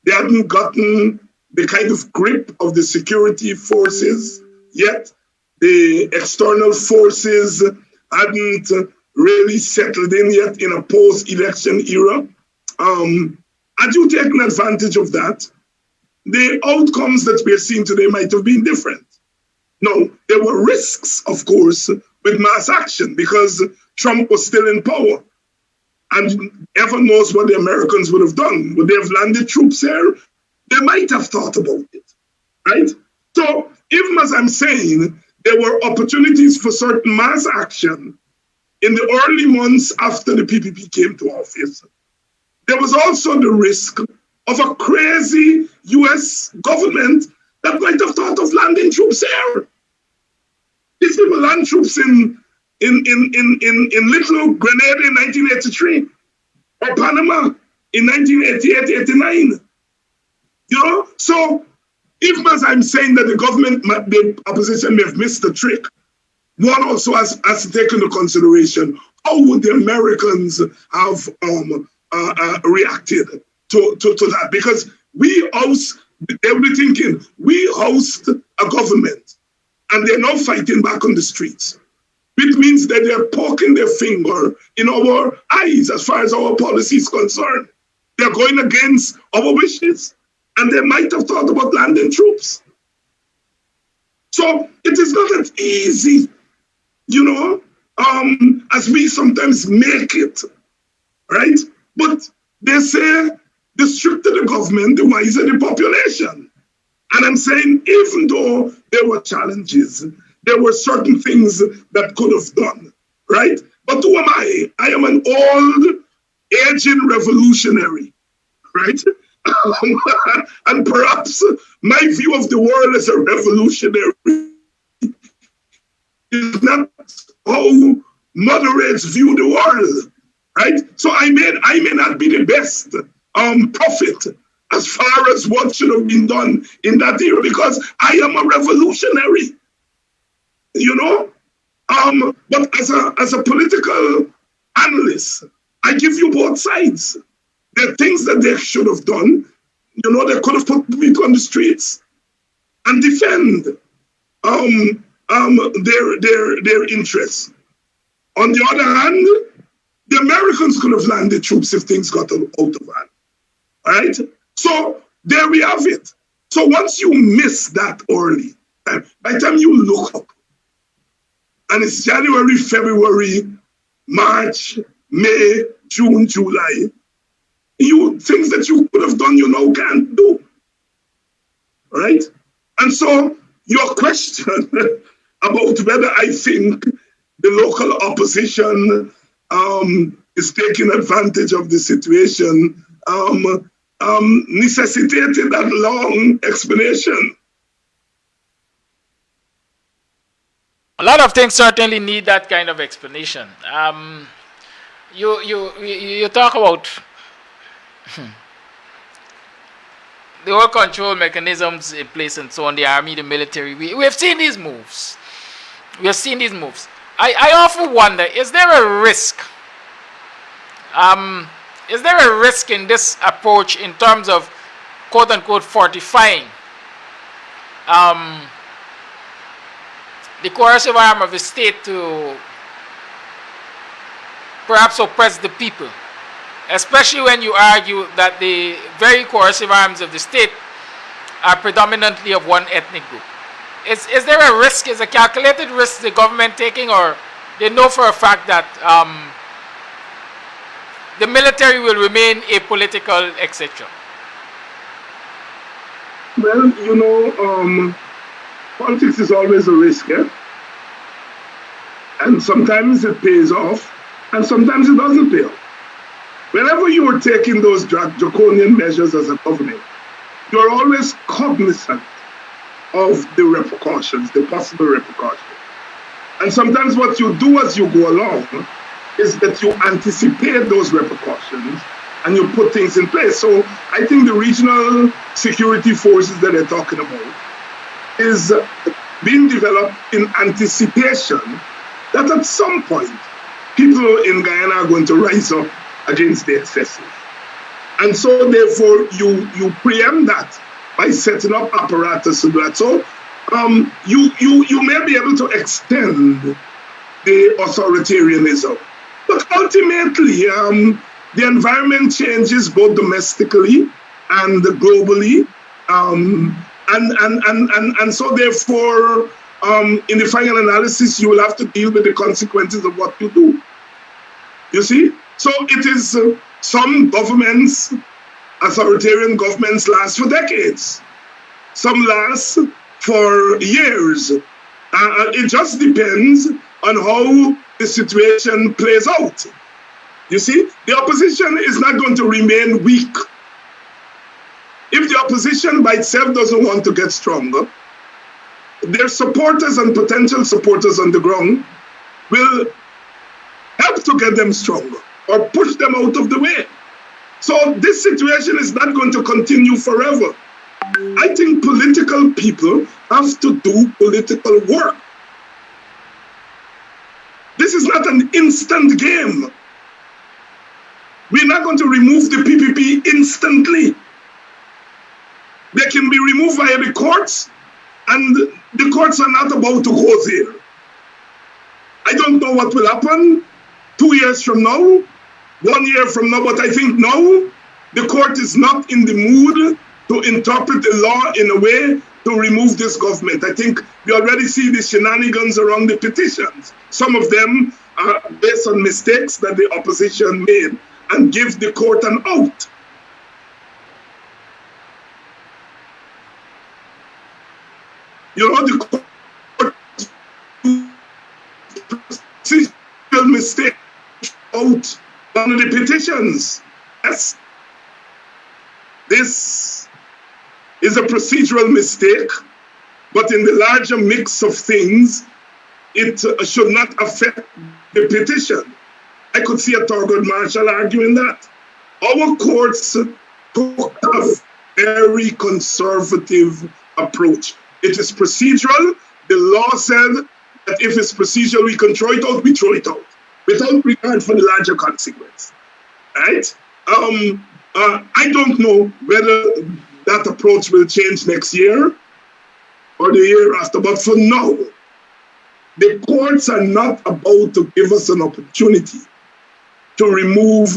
they hadn't gotten the kind of grip of the security forces yet, the external forces hadn't really settled in yet in a post-election era. Had you taken advantage of that, the outcomes that we're seeing today might have been different. No, there were risks, of course, with mass action because Trump was still in power. And heaven knows what the Americans would have done. Would they have landed troops here? They might have thought about it, right? So even as I'm saying, there were opportunities for certain mass action in the early months after the PPP came to office. There was also the risk of a crazy US government that might have thought of landing troops here. These people land troops in Little Grenada in 1983 or Panama in 1988-89. You know, so even as I'm saying that the opposition may have missed the trick, one also has to take into consideration how would the Americans have reacted to that, because they will be thinking, we host a government and they're now fighting back on the streets, which means that they're poking their finger in our eyes as far as our policy is concerned. They're going against our wishes, and they might have thought about landing troops. So it is not as easy, you know, as we sometimes make it, right? But they say the stricter the government, the wiser the population. And I'm saying, even though there were challenges, there were certain things that could have done, right? But who am I? I am an old, aging revolutionary, right? And perhaps my view of the world as a revolutionary is not how moderates view the world, right? So I may not be the best prophet as far as what should have been done in that era, because I am a revolutionary, you know. But as a political analyst, I give you both sides. There are things that they should have done. You know, they could have put people on the streets and defend their interests. On the other hand, the Americans could have landed troops if things got out of hand. All right? So there we have it. So once you miss that early, by the time you look up, And it's January, February, March, May, June, July. You things that you could have done, you now can't do. Right? And so your question about whether I think the local opposition is taking advantage of the situation necessitated that long explanation. A lot of things certainly need that kind of explanation. You talk about the whole control mechanisms in place and so on, the army, the military. We have seen these moves. We have seen these moves. I often wonder, is there a risk? Is there a risk in this approach in terms of quote unquote fortifying the coercive arm of the state to perhaps oppress the people? Especially when you argue that the very coercive arms of the state are predominantly of one ethnic group. Is there a risk, is a calculated risk the government taking, or they know for a fact that the military will remain apolitical, etc.? Well, politics is always a risk, eh? And sometimes it pays off, and sometimes it doesn't pay off. Whenever you are taking those draconian measures as a government, you're always cognizant of the repercussions, the possible repercussions. And sometimes what you do as you go along is that you anticipate those repercussions and you put things in place. So I think the regional security forces that they're talking about is being developed in anticipation that at some point people in Guyana are going to rise up against the excesses. And so therefore you preempt that by setting up apparatus to do that. So you may be able to extend the authoritarianism. But ultimately, the environment changes both domestically and globally. And so therefore, in the final analysis, you will have to deal with the consequences of what you do. You see? So it is some governments, authoritarian governments last for decades. Some last for years. It just depends on how the situation plays out. You see, the opposition is not going to remain weak. If the opposition by itself doesn't want to get stronger, their supporters and potential supporters on the ground will help to get them stronger or push them out of the way. So this situation is not going to continue forever. I think political people have to do political work. This is not an instant game. We're not going to remove the PPP instantly. They can be removed via the courts, and the courts are not about to go there. I don't know what will happen 2 years from now, 1 year from now, but I think now the court is not in the mood to interpret the law in a way to remove this government. I think we already see the shenanigans around the petitions. Some of them are based on mistakes that the opposition made and give the court an out. You know, the court procedural mistake out on the petitions. Yes. This is a procedural mistake, but in the larger mix of things, it should not affect the petition. I could see a Thurgood Marshall arguing that. Our courts took a very conservative approach. It is procedural. The law said that if it's procedural, we can throw it out, we throw it out, without regard for the larger consequence. Right? I don't know whether that approach will change next year or the year after, but for now, the courts are not about to give us an opportunity to remove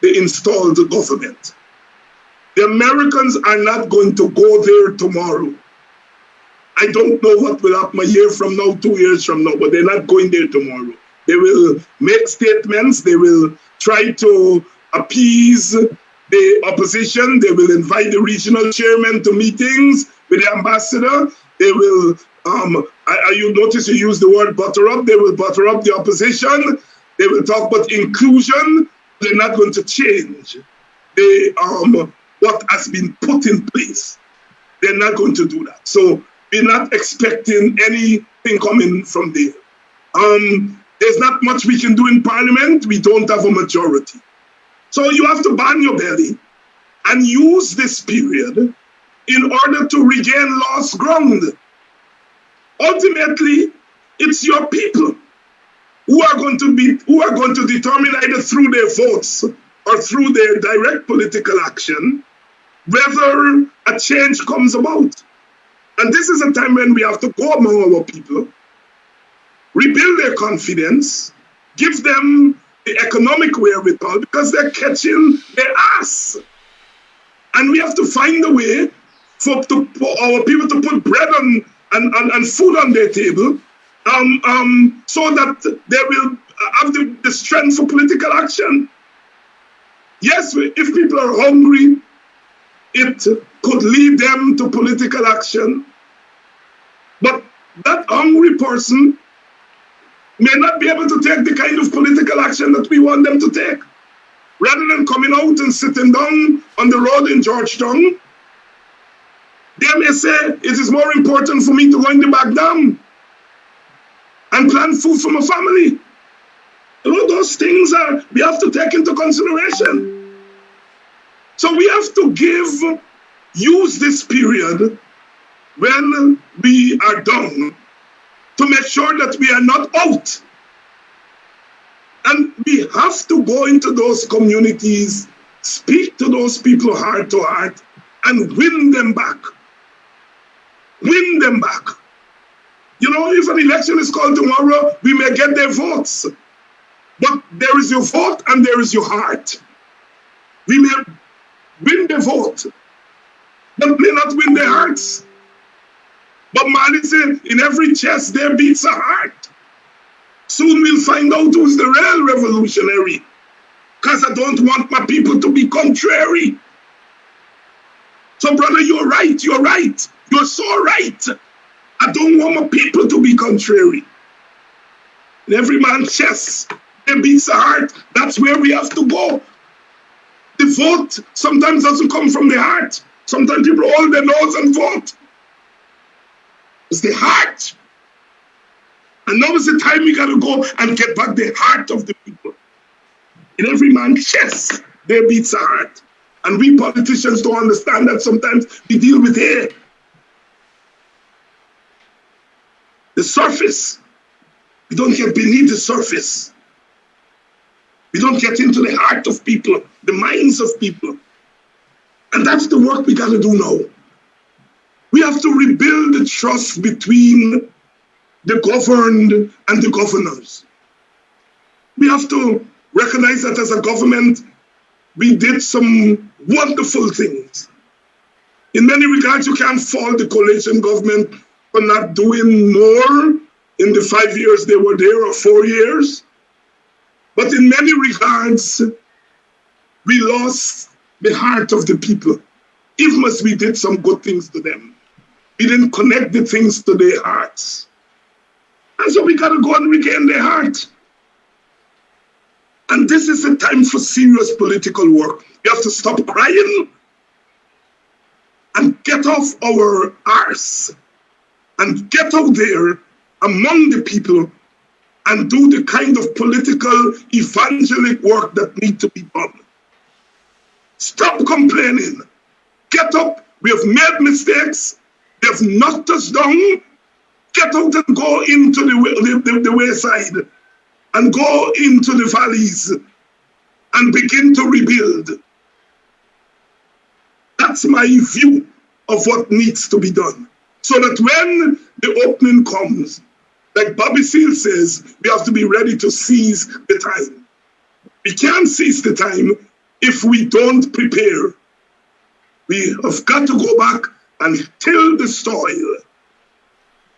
the installed government. The Americans are not going to go there tomorrow I don't know what will happen a year from now, 2 years from now, but they're not going there tomorrow. They will make statements. They will try to appease the opposition. They will invite the regional chairman to meetings with the ambassador. They will, you notice you use the word butter up. They will butter up the opposition. They will talk about inclusion. They're not going to change what has been put in place. They're not going to do that. So we're not expecting anything coming from there. There's not much we can do in Parliament. We don't have a majority. So you have to ban your belly and use this period in order to regain lost ground. Ultimately, it's your people who are going to determine either through their votes or through their direct political action whether a change comes about. And this is a time when we have to go among our people, rebuild their confidence, give them the economic wherewithal because they're catching their ass. And we have to find a way for our people to put bread and food on their table so that they will have the strength for political action. Yes, if people are hungry, it could lead them to political action. But that hungry person may not be able to take the kind of political action that we want them to take. Rather than coming out and sitting down on the road in Georgetown, they may say, it is more important for me to go in the back dam and plan food for my family. You know, those things we have to take into consideration. So we have to use this period when we are done to make sure that we are not out. And we have to go into those communities, speak to those people heart to heart, and win them back. Win them back. You know, if an election is called tomorrow, we may get their votes. But there is your vote and there is your heart. We may win the vote, but may not win their hearts. But Marley said, in every chest there beats a heart. Soon we'll find out who's the real revolutionary. Because I don't want my people to be contrary. So brother, you're right. You're so right. I don't want my people to be contrary. In every man's chest there beats a heart. That's where we have to go. The vote sometimes doesn't come from the heart. Sometimes people hold their nose and vote. It's the heart. And now is the time we got to go and get back the heart of the people. In every man's chest, there beats a heart. And we politicians don't understand that sometimes we deal with air. The surface. We don't get beneath the surface. We don't get into the heart of people, the minds of people. And that's the work we got to do now. We have to rebuild the trust between the governed and the governors. We have to recognize that as a government, we did some wonderful things. In many regards, you can't fault the coalition government for not doing more in the 5 years they were there or 4 years. But in many regards, we lost the heart of the people. Even as we did some good things to them, we didn't connect the things to their hearts. And so we got to go and regain their heart. And this is the time for serious political work. We have to stop crying and get off our arse and get out there among the people and do the kind of political evangelic work that needs to be done. Stop complaining. Get up. We have made mistakes. They have knocked us down. Get out and go into the wayside and go into the valleys and begin to rebuild. That's my view of what needs to be done. So that when the opening comes, like Bobby Seale says, we have to be ready to seize the time. We can't seize the time if we don't prepare. We have got to go back and till the soil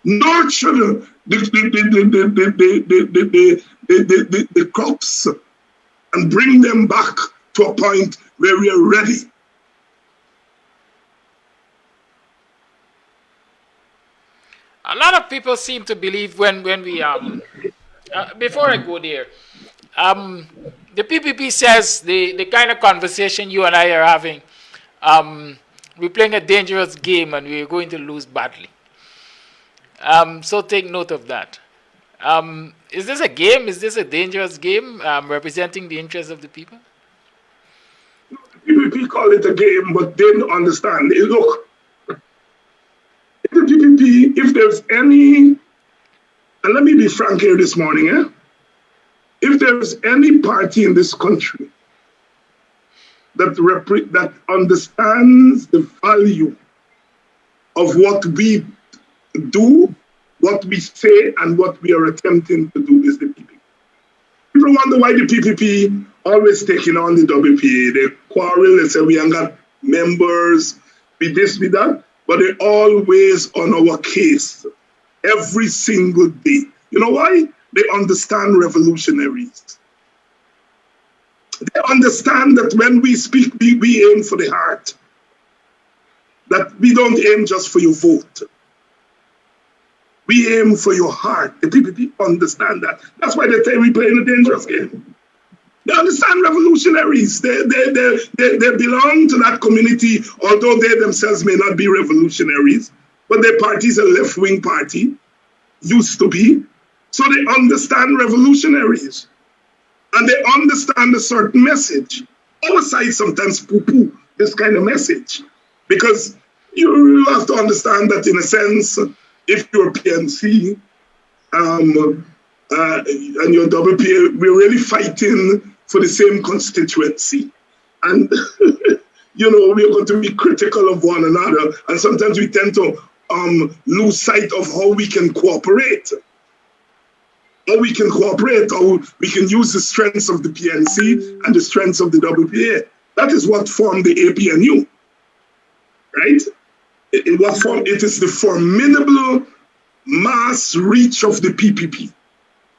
nurture the crops and bring them back to a point where we are ready. A lot of people seem to believe when we before I go there, um, the PPP says the kind of conversation you and I are having, we're playing a dangerous game and we're going to lose badly. So take note of that. Is this a game? Is this a dangerous game representing the interests of the people? PPP call it a game, but they don't understand. Look, the PPP, if there's any, and let me be frank here this morning, if there's any party in this country that understands the value of what we do, what we say, and what we are attempting to do, is the PPP. People wonder why the PPP always taking on the WPA. They quarrel, they say we ain't got members, we this, we that, but they always on our case every single day. You know why? They understand revolutionaries. They understand that when we speak, we aim for the heart. That we don't aim just for your vote. We aim for your heart. The PPP understand that. That's why they say we play in a dangerous game. They understand revolutionaries. They belong to that community, although they themselves may not be revolutionaries, but their party is a left-wing party, used to be. So they understand revolutionaries. And they understand a certain message. Our side sometimes poo-poo this kind of message. Because you have to understand that in a sense, if you're PNC and you're WPA, we're really fighting for the same constituency. And, you know, we're going to be critical of one another. And sometimes we tend to lose sight of how we can cooperate. How we can cooperate, how we can use the strengths of the PNC and the strengths of the WPA. That is what formed the APNU, right? In what form? It is the formidable mass reach of the PPP,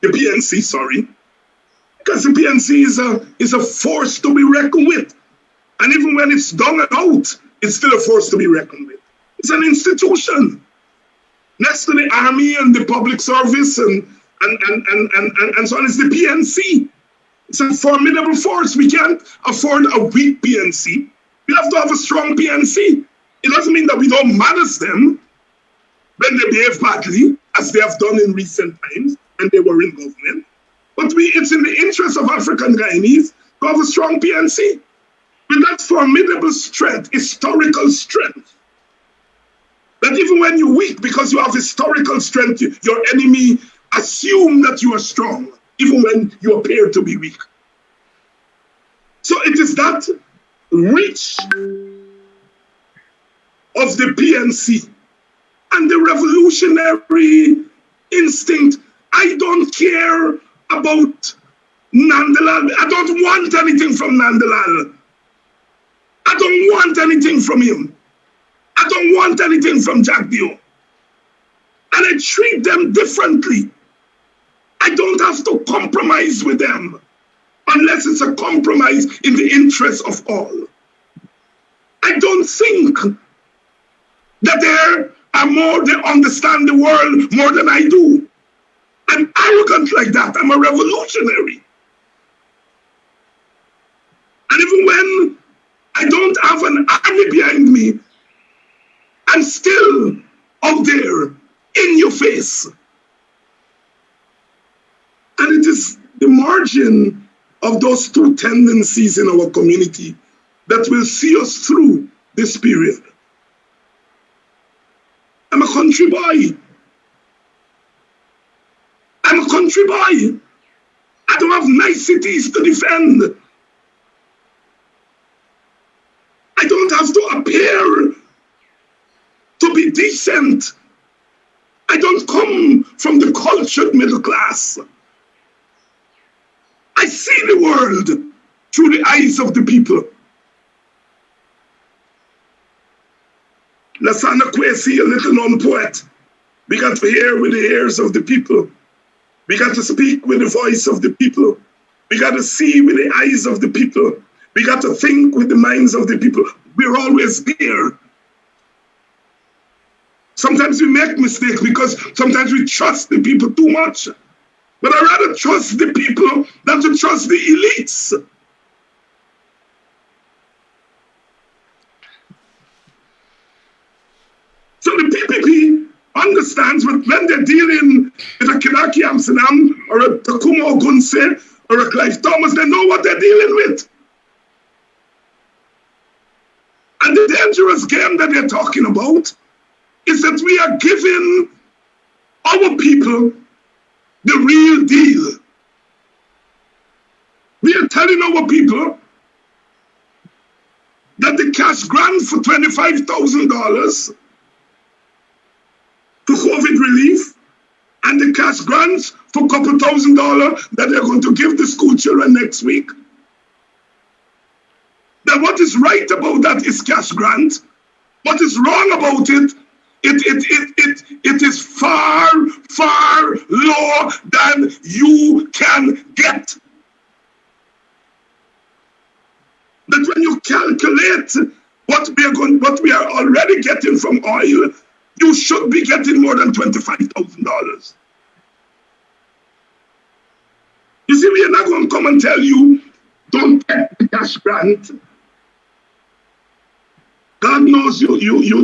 the PNC, sorry. Because the PNC is a force to be reckoned with. And even when it's done and out, it's still a force to be reckoned with. It's an institution. Next to the army and the public service and so on, it's the PNC. It's a formidable force. We can't afford a weak PNC. We have to have a strong PNC. It doesn't mean that we don't manage them when they behave badly, as they have done in recent times when they were in government. But it's in the interest of African Guyanese to have a strong PNC. With that formidable strength, historical strength, that even when you're weak, because you have historical strength, your enemy assume that you are strong, even when you appear to be weak. So it is that reach of the PNC and the revolutionary instinct. I don't care about Nandalal. I don't want anything from Nandalal. I don't want anything from him. I don't want anything from Jack Dio. And I treat them differently. I don't have to compromise with them unless it's a compromise in the interest of all. I don't think that they understand the world more than I do. I'm arrogant like that. I'm a revolutionary. And even when I don't have an army behind me, I'm still out there in your face. And it is the margin of those two tendencies in our community that will see us through this period. I'm a country boy. I'm a country boy. I don't have niceties to defend. I don't have to appear to be decent. I don't come from the cultured middle class. I see the world through the eyes of the people. Lasana Kwesi, a little known poet, We got to hear with the ears of the people. We got to speak with the voice of the people. We got to see with the eyes of the people. We got to think with the minds of the people. We're always there. Sometimes we make mistakes because sometimes we trust the people too much. But I'd rather trust the people than to trust the elites. So the PPP understands when they're dealing with a Kinaki Amsterdam or a Takuma Ogunse or a Clive Thomas, they know what they're dealing with. And the dangerous game that they're talking about is that we are giving our people the real deal. We are telling our people that the cash grant for $25,000 for COVID relief and the cash grants for a couple $1,000 that they're going to give the school children next week, that what is right about that is cash grant. What is wrong about it, it is far, far lower than you can get. That when you calculate what we are already getting from oil, you should be getting more than $25,000. You see, we are not going to come and tell you, don't get the cash grant. God knows you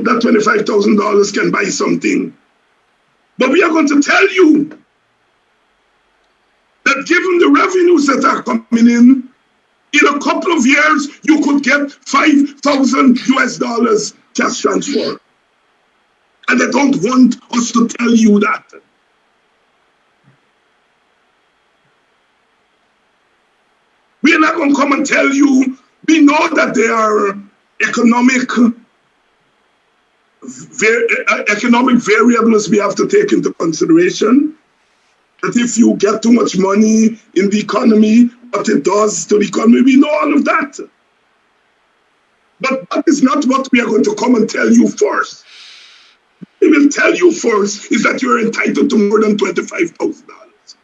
that $25,000 can buy something. But we are going to tell you that given the revenues that are coming in a couple of years, you could get $5,000 cash transfer. And they don't want us to tell you that. We are not going to come and tell you, we know that there are economic variables we have to take into consideration. That if you get too much money in the economy, what it does to the economy, we know all of that. But that is not what we are going to come and tell you first. We will tell you first is that you're entitled to more than $25,000.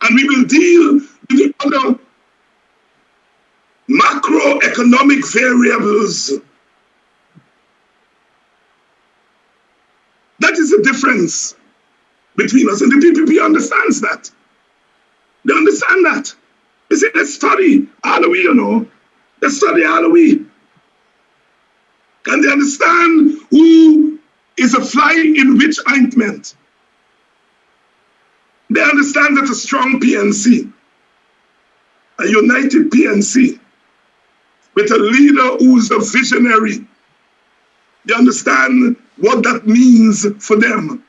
And we will deal with the other macroeconomic variables. That is the difference between us. And the PPP understands that. They understand that. They say, let's study Halloween, you know. Let's study Halloween. And they understand who is a fly in which ointment. They understand that a strong PNC, a united PNC, with a leader who's a visionary, they understand what that means for them.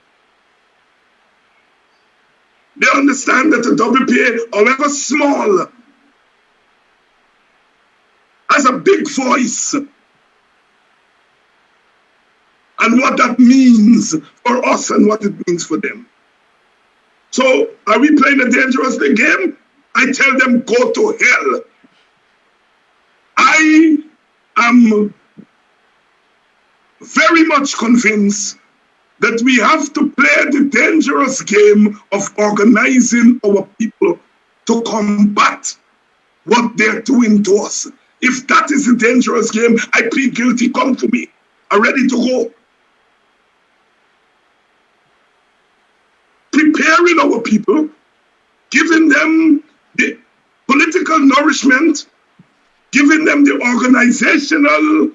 They understand that the WPA, however small, has a big voice. And what that means for us and what it means for them. So, are we playing a dangerous game? I tell them, go to hell. I am very much convinced that we have to play the dangerous game of organizing our people to combat what they're doing to us. If that is a dangerous game, I plead guilty, come to me. I'm ready to go. Preparing our people, giving them the political nourishment, giving them the organizational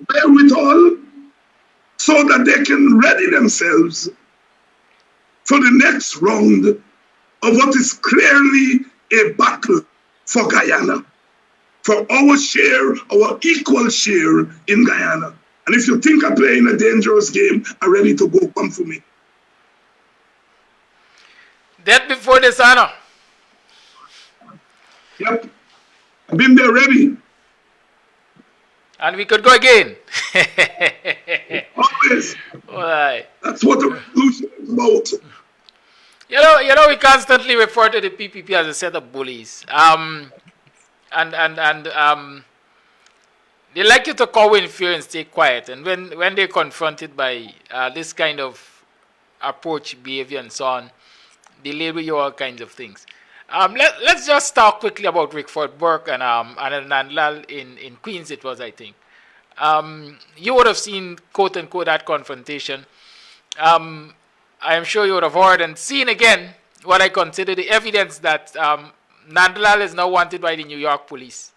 wherewithal, so that they can ready themselves for the next round of what is clearly a battle for Guyana, for our share, our equal share in Guyana. And if you think I'm playing a dangerous game, I'm ready to go, come for me. Death before dishonor. Yep. I've been there ready. And we could go again. Always. Right. That's what the revolution is about. You know, we constantly refer to the PPP as a set of bullies. they like you to cower in fear and stay quiet. And when they're confronted by this kind of approach, behavior, and so on, they label you all kinds of things. Let's just talk quickly about Rickford Burke and Nandlal in Queens, it was, I think. You would have seen, quote unquote, that confrontation. I am sure you would have heard and seen again what I consider the evidence that Nandlal is now wanted by the New York police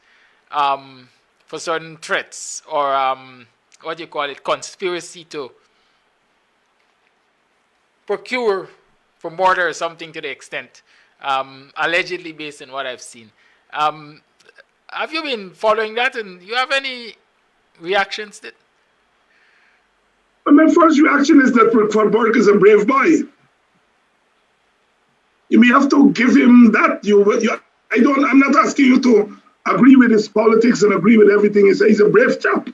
for certain threats or what do you call it, conspiracy to procure for murder or something to the extent, allegedly based on what I've seen. Have you been following that, and you have any reactions to it? My first reaction is that Rickford Burke is a brave boy. You may have to give him that. I'm not asking you to agree with his politics and agree with everything. He's a brave chap.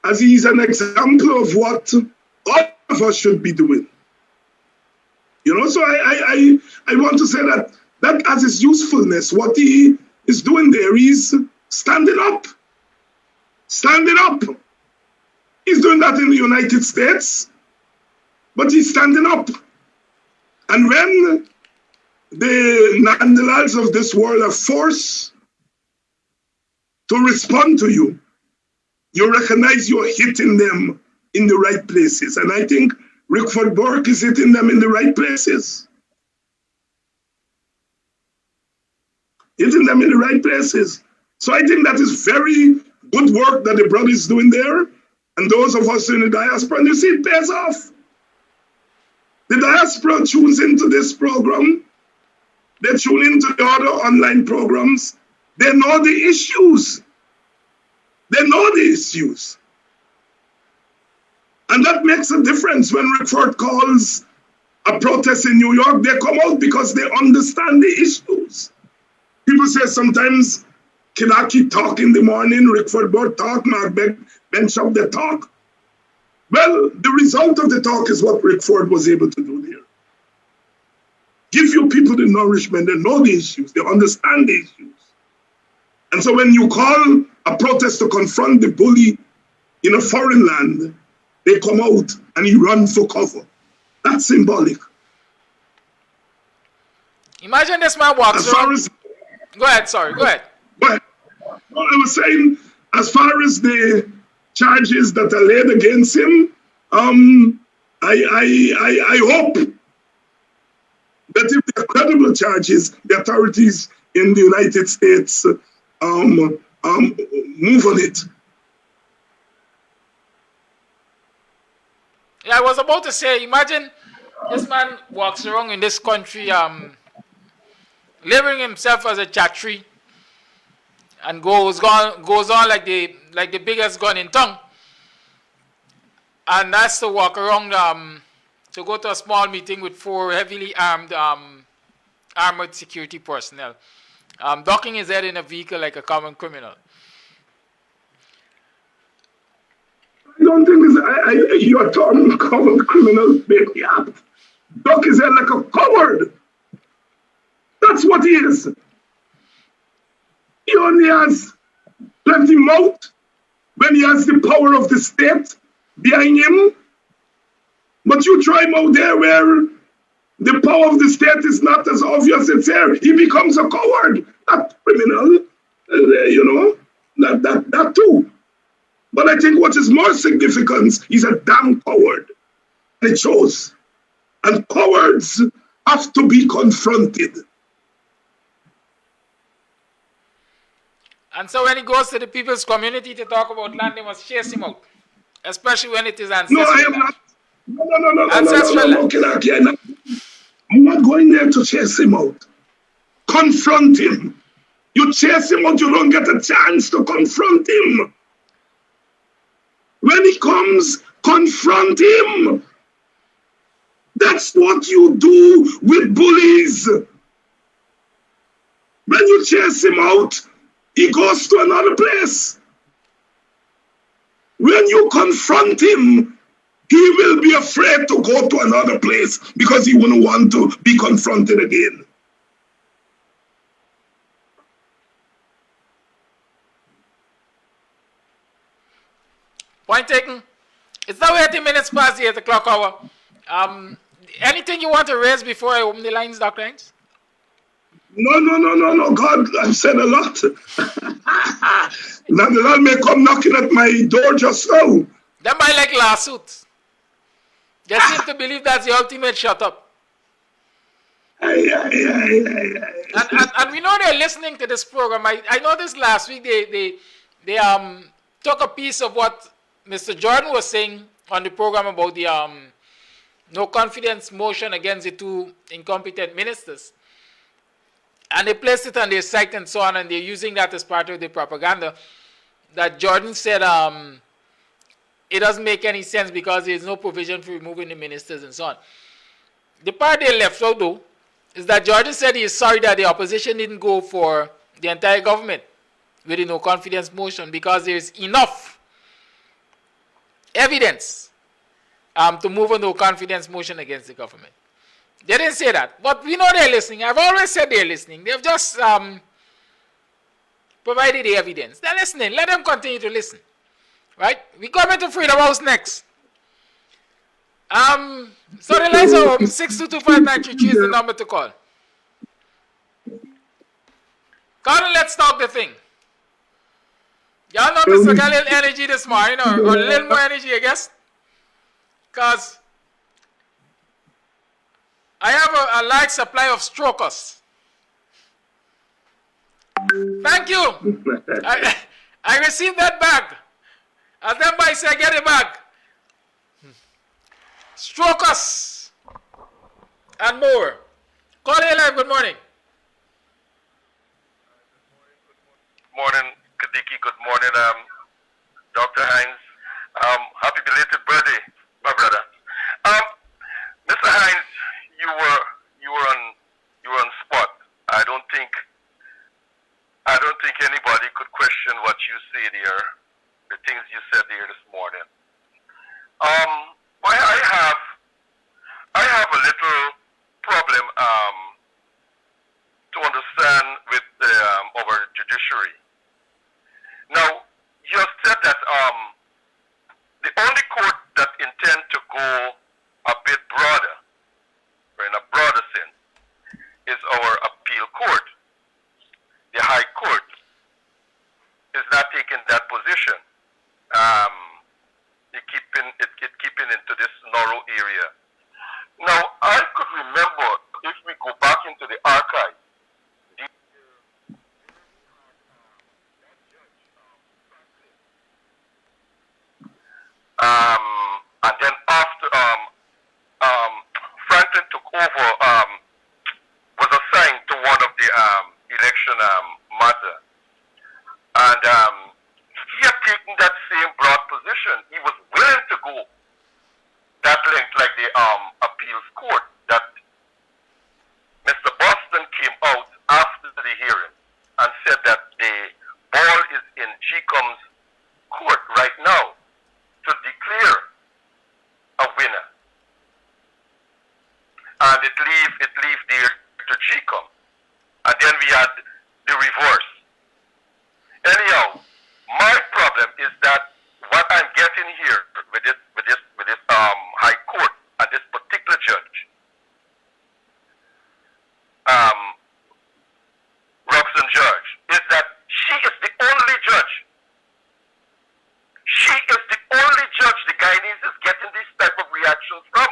As he's an example of what all of us should be doing. So I want to say that has its usefulness. What he is doing there is standing up. Standing up. He's doing that in the United States, but he's standing up. And when the Nandlals of this world are forced to respond to you, you recognize you're hitting them in the right places. And I think Rickford Burke is hitting them in the right places. Hitting them in the right places. So I think that is very good work that the brother is doing there. And those of us in the diaspora, and you see it pays off. The diaspora tunes into this program. They tune into the other online programs. They know the issues. They know the issues. And that makes a difference when Rickford calls a protest in New York. They come out because they understand the issues. People say sometimes Kinaki talk in the morning, Rickford Burke talk, Mark Benchop, they talk. Well, the result of the talk is what Rickford was able to do there. Give your people the nourishment, they know the issues, they understand the issues. And so when you call a protest to confront the bully in a foreign land, they come out and you run for cover. That's symbolic. Imagine this man walks around. Go ahead, sorry, go ahead. But I was saying, as far as the charges that are laid against him, I hope that if they're credible charges, the authorities in the United States move on it. Yeah, I was about to say, imagine this man walks around in this country, labeling himself as a chatri, and goes on like the biggest gun in town, and that's to walk around to go to a small meeting with 4 heavily armed armored security personnel, ducking his head in a vehicle like a common criminal. I don't think you are talking common criminal, baby. Duck his head like a coward. That's what he is. He only has plenty mouth when he has the power of the state behind him. But you try him out there where the power of the state is not as obvious as there. He becomes a coward, not criminal, that too. But I think what is more significant, he's a damn coward. And it shows. And cowards have to be confronted. And so when he goes to the people's community to talk about land, they must chase him out. Especially when it is ancestral. No, I am not. No, Kinaki, I'm not going there to chase him out. Confront him. You chase him out, you don't get a chance to confront him. When he comes, confront him. That's what you do with bullies. When you chase him out, he goes to another place. When you confront him, he will be afraid to go to another place because he wouldn't want to be confronted again. Point taken. It's now 80 minutes past the 8 o'clock hour. Anything you want to raise before I open the lines, Dr. Hines? No. God, I've said a lot. Now the Lord may come knocking at my door just now. Them by like lawsuits. They seem to believe that's the ultimate shut up. And we know they're listening to this program. I noticed last week they took a piece of what Mr. Jordan was saying on the program about the no confidence motion against the two incompetent ministers. And they placed it on their site and so on, and they're using that as part of the propaganda. That Jordan said it doesn't make any sense because there's no provision for removing the ministers and so on. The part they left out, though, is that Jordan said he is sorry that the opposition didn't go for the entire government with the no confidence motion because there is enough evidence to move a no confidence motion against the government. They didn't say that, but we know they're listening. I've always said they're listening. They've just provided the evidence. They're listening. Let them continue to listen. Right? We come into Freedom House next. So the lines are open. 6225933 is the number to call. Call and let's talk the thing. Y'all know Mr. got a little energy this morning, or a little more energy, I guess. Because I have a large supply of strokers. Thank you. I received that bag. As them boys say, get it back. Strokers and more. Call it live. Good morning. Good morning, Kadiki. Good morning, Dr. Hines. Happy belated birthday, my brother. Mr. Hines, you were on spot. I don't think anybody could question what you say there, the things you said there this morning. Why I have a little problem to understand with our judiciary. Now, you have said that the only court that intend to go a bit broader, or in a broader sense, is our appeal court. The High Court is not taking that position. It keeping into this narrow area. Now, I could remember, if we go back into the archive, and then after Franklin took over, was assigned to one of the election matter, and he had taken that same broad position. He was willing to go that length, like the appeals court. That Mr. Boston came out after the hearing and said that the ball is in GCOM's court right now to declare a winner, and it leave there to GCOM, and then we had the reverse. Anyhow, my problem is that what I'm getting here with this High Court and this particular judge, Roxanne Judge, is that she is the only judge. She is the only judge the Guyanese is getting this type of reactions from.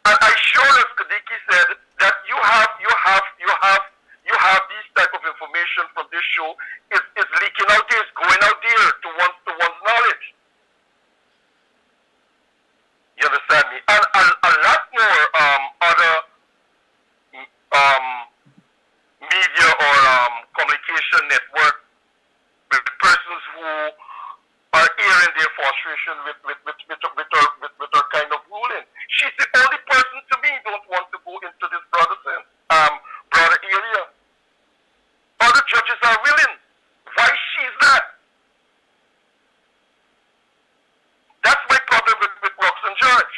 And I sure, as Kadiki said, that you have these type of information from this show is leaking out there, is going out there to one's knowledge. You understand me? And a lot more other media or communication network with persons who are airing their frustration with her kind of ruling. She's the only person to me don't want to go into this broader sense, broader area. Other judges are willing. Why she's not? That's my problem with Roxanne Judge.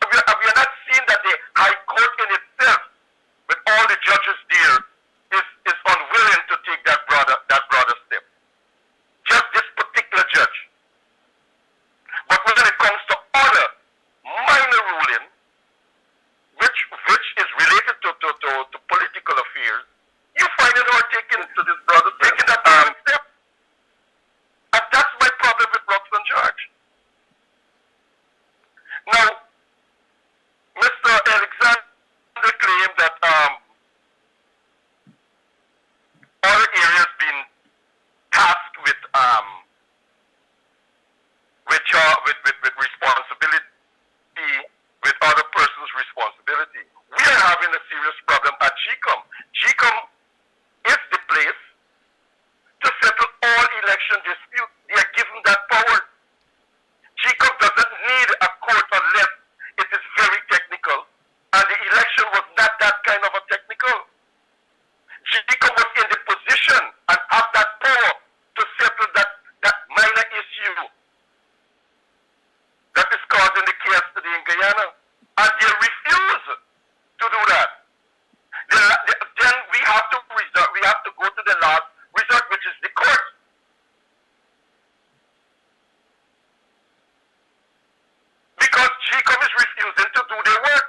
We are not seeing that the High Court in itself, with all the judges there, is unwilling to take that broader step. Just this with responsibility, with other person's responsibility. We are having a serious problem at GCOM. GCOM is the place to settle all election disputes. They are given that power. GCOM doesn't need a court unless it is very technical, and the election was not that kind of a technical. GCOM was in the position and have that power to settle that minor issue that is causing the chaos today in Guyana, and they refuse to do that. Then we have to go to the last resort, which is the court. Because GCOM is refusing to do their work.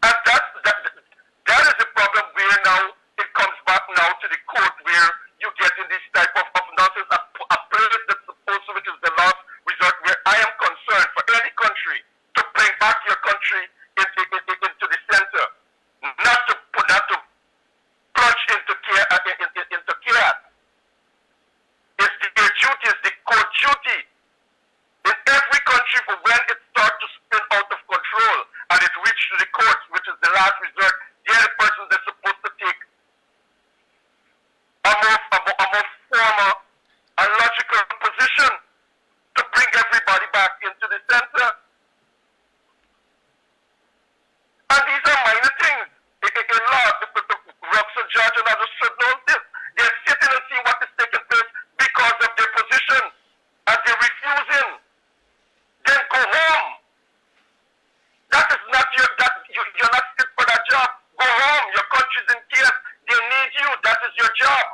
And that is the problem where now it comes back now to the court where you get in this type of nonsense, a place that's supposed to, which is the last resort, where I am concerned for any country to bring back your country into the center, not to plunge into chaos. It's their duty, it's the court duty in every country for when it starts to spin out of control and it reaches to the courts, which is the last resort. They're the persons that's supposed to take a more formal and logical position to bring everybody back into the center. And these are minor things. In law, the Rocks and Judge and others should know this. They're sitting and seeing what is taking place because of their position, and they're refusing. Then go home. That is not you're not fit for that job. Go home. Your country's in chaos. They need you. That is your job.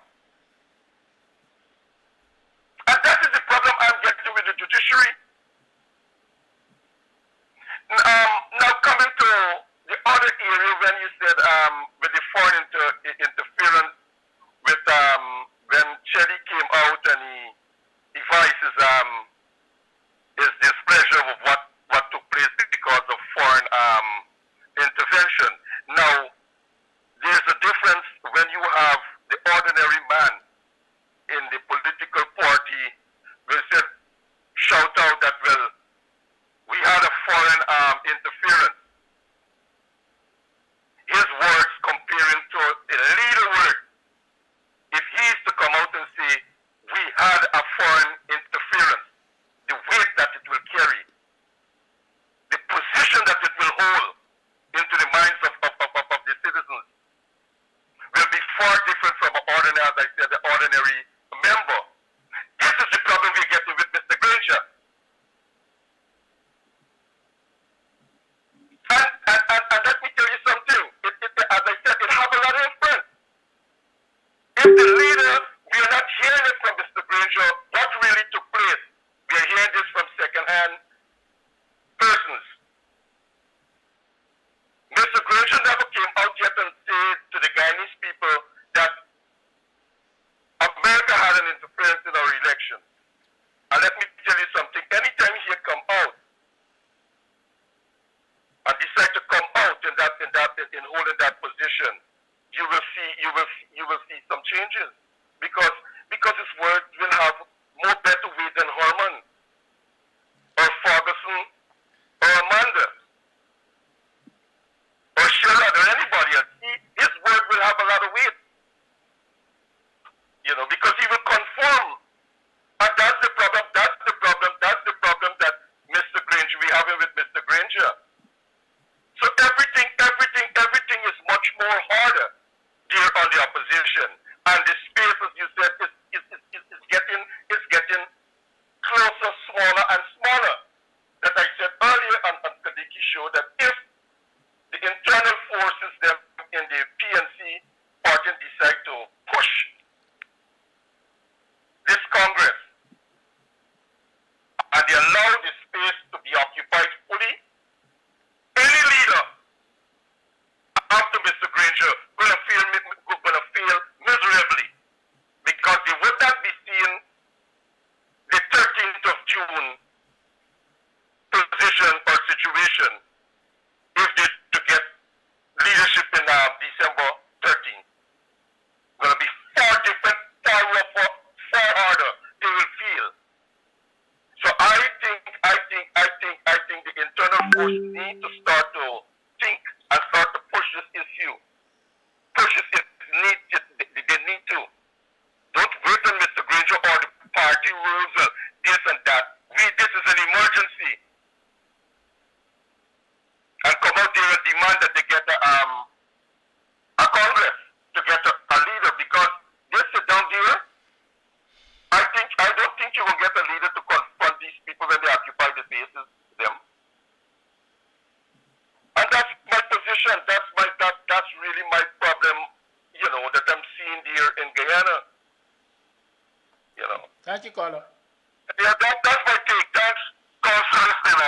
And that is the problem I'm getting with the judiciary. Now coming to the other area when you said with the foreign interference with when Chelly came out and he voices his displeasure of what took place because of foreign intervention. Now there's a difference when you have the ordinary man in the political party will say, shout out that, well, we had a foreign interference. His words comparing to a leader word. If he is to come out and say, we had a foreign interference, the weight that it will carry, the position that it will hold into the minds of the citizens will be far different from an ordinary, as I said, the ordinary member. This is the problem we're getting with Mr. Granger. And let me tell you something. As I said, it have a lot of influence. If the leader, we are not hearing it from Mr. Granger, what really took place. We are hearing this from second-hand persons. Mr. Granger never came out yet and said to the Guyanese people that America had an interference in our election. And let me tell you something. Anytime he come out and decide to come out in holding that position, you will see some changes because his words will have more better weight than Harman or Ferguson or Amanda or Sherrod or anybody else. His word will have a lot of weight, because he will conform, and need to start to think and start to push this issue. Push this they need to. Don't wait on Mr. Granger or the party rules and this and that. This is an emergency. And come out there and demand that they get a Congress to get a leader, because they sit down there. I don't think you will get a leader to confront these people when they occupy the spaces them. And that's my position. That's really my problem, that I'm seeing here in Guyana. Thank you, caller. Yeah, that's my take. Thanks, Councillor, and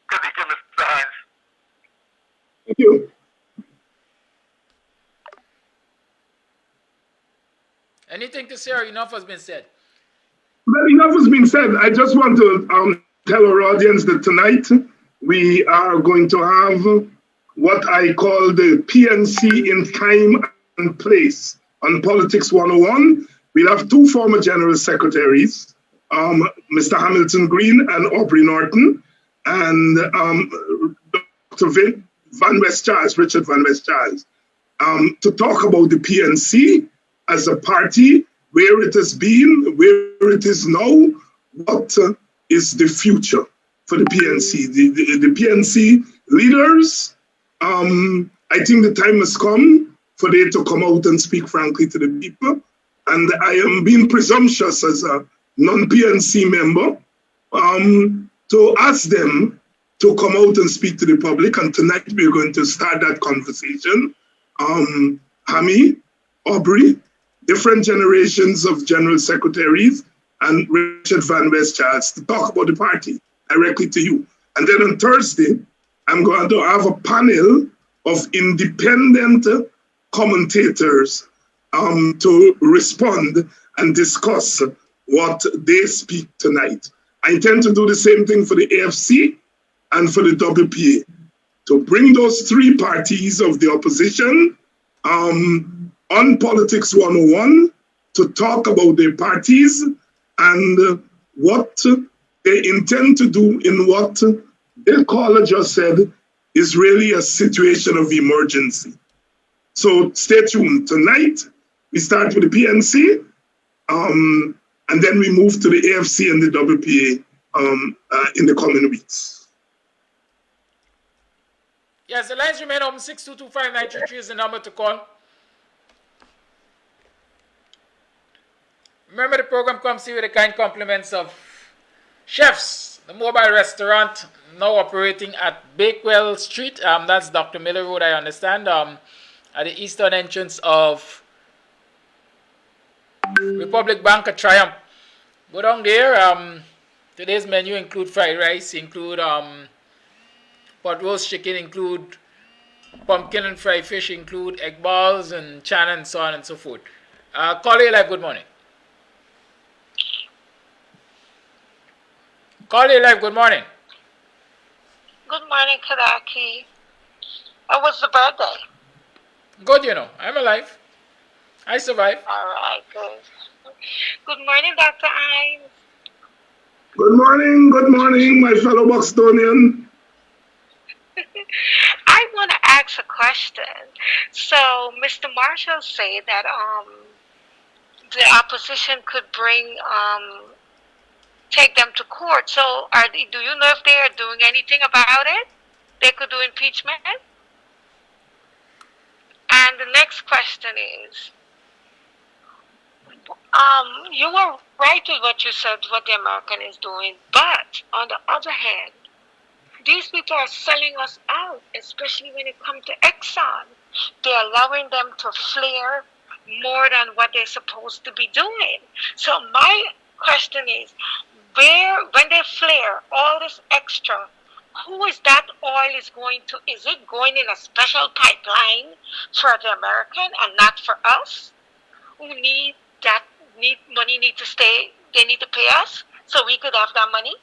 good evening, Mr. Hines. Thank you. Anything to say, or enough has been said? Well, enough has been said. I just want to tell our audience that tonight we are going to have what I call the PNC in time and place on Politics 101. We'll have two former general secretaries, Mr. Hamilton Green and Aubrey Norton, and Dr. Van West Charles, Richard Van West Charles, to talk about the PNC as a party, where it has been, where it is now, what is the future for the PNC. The PNC leaders, I think the time has come for them to come out and speak frankly to the people. And I am being presumptuous as a non-PNC member to ask them to come out and speak to the public. And tonight we're going to start that conversation. Hammy, Aubrey, different generations of general secretaries, and Richard Van West Charles to talk about the party directly to you. And then on Thursday, I'm going to have a panel of independent commentators to respond and discuss what they speak tonight. I intend to do the same thing for the AFC and for the WPA, to bring those three parties of the opposition on Politics 101 to talk about their parties and what they intend to do in what their caller just said is really a situation of emergency. So stay tuned. Tonight, we start with the PNC, and then we move to the AFC and the WPA in the coming weeks. Yes, the lines remain open. 6225933 is the number to call. Remember, the program comes to you with the kind compliments of Chefs, the mobile restaurant now operating at Bakewell Street. That's Dr. Miller Road, I understand, at the eastern entrance of Republic Bank at Triumph. Go down there. Today's menu include fried rice, include pot roast chicken, include pumpkin and fried fish, include egg balls and chana and so on and so forth. Caller Live, good morning. Caller Live, good morning. Good morning, Kadaki. How was the birthday? Good, I'm alive. I survived. All right, good. Good morning, Dr. Hines. Good morning, my fellow Bostonian. I want to ask a question. So, Mr. Marshall said that the opposition could take them to court. So, do you know if they are doing anything about it? They could do impeachment? And the next question is, you were right with what you said, what the American is doing, but on the other hand, these people are selling us out, especially when it comes to Exxon. They're allowing them to flare more than what they're supposed to be doing. So my question is, when they flare all this extra, who is that oil is going to? Is it going in a special pipeline for the American and not for us? Who need money need to stay, they need to pay us so we could have that money?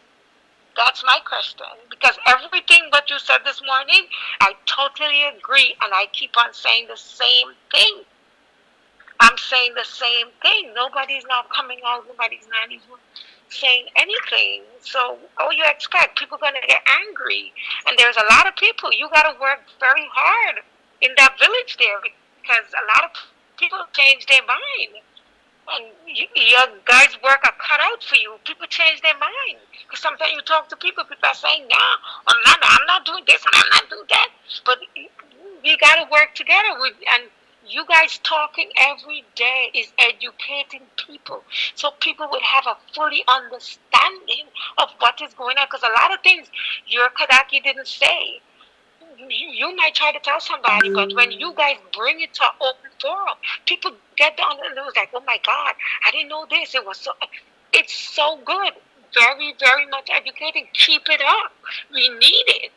That's my question. Because everything what you said this morning, I totally agree, and I keep on saying the same thing. I'm saying the same thing. Nobody's not coming out. Nobody's not even saying anything. So, you expect people going to get angry. And there's a lot of people. You got to work very hard in that village there because a lot of people change their mind. And your guys' work are cut out for you. People change their mind because sometimes you talk to people. People are saying, "No, I'm not doing this, and I'm not doing that." But we got to work together. And you guys talking every day is educating people, so people would have a fully understanding of what is going on. Because a lot of things your Kadaki didn't say. You might try to tell somebody, but when you guys bring it to an open forum, people get on the news like, "Oh my God, I didn't know this." It's so good, very, very much educating. Keep it up. We need it.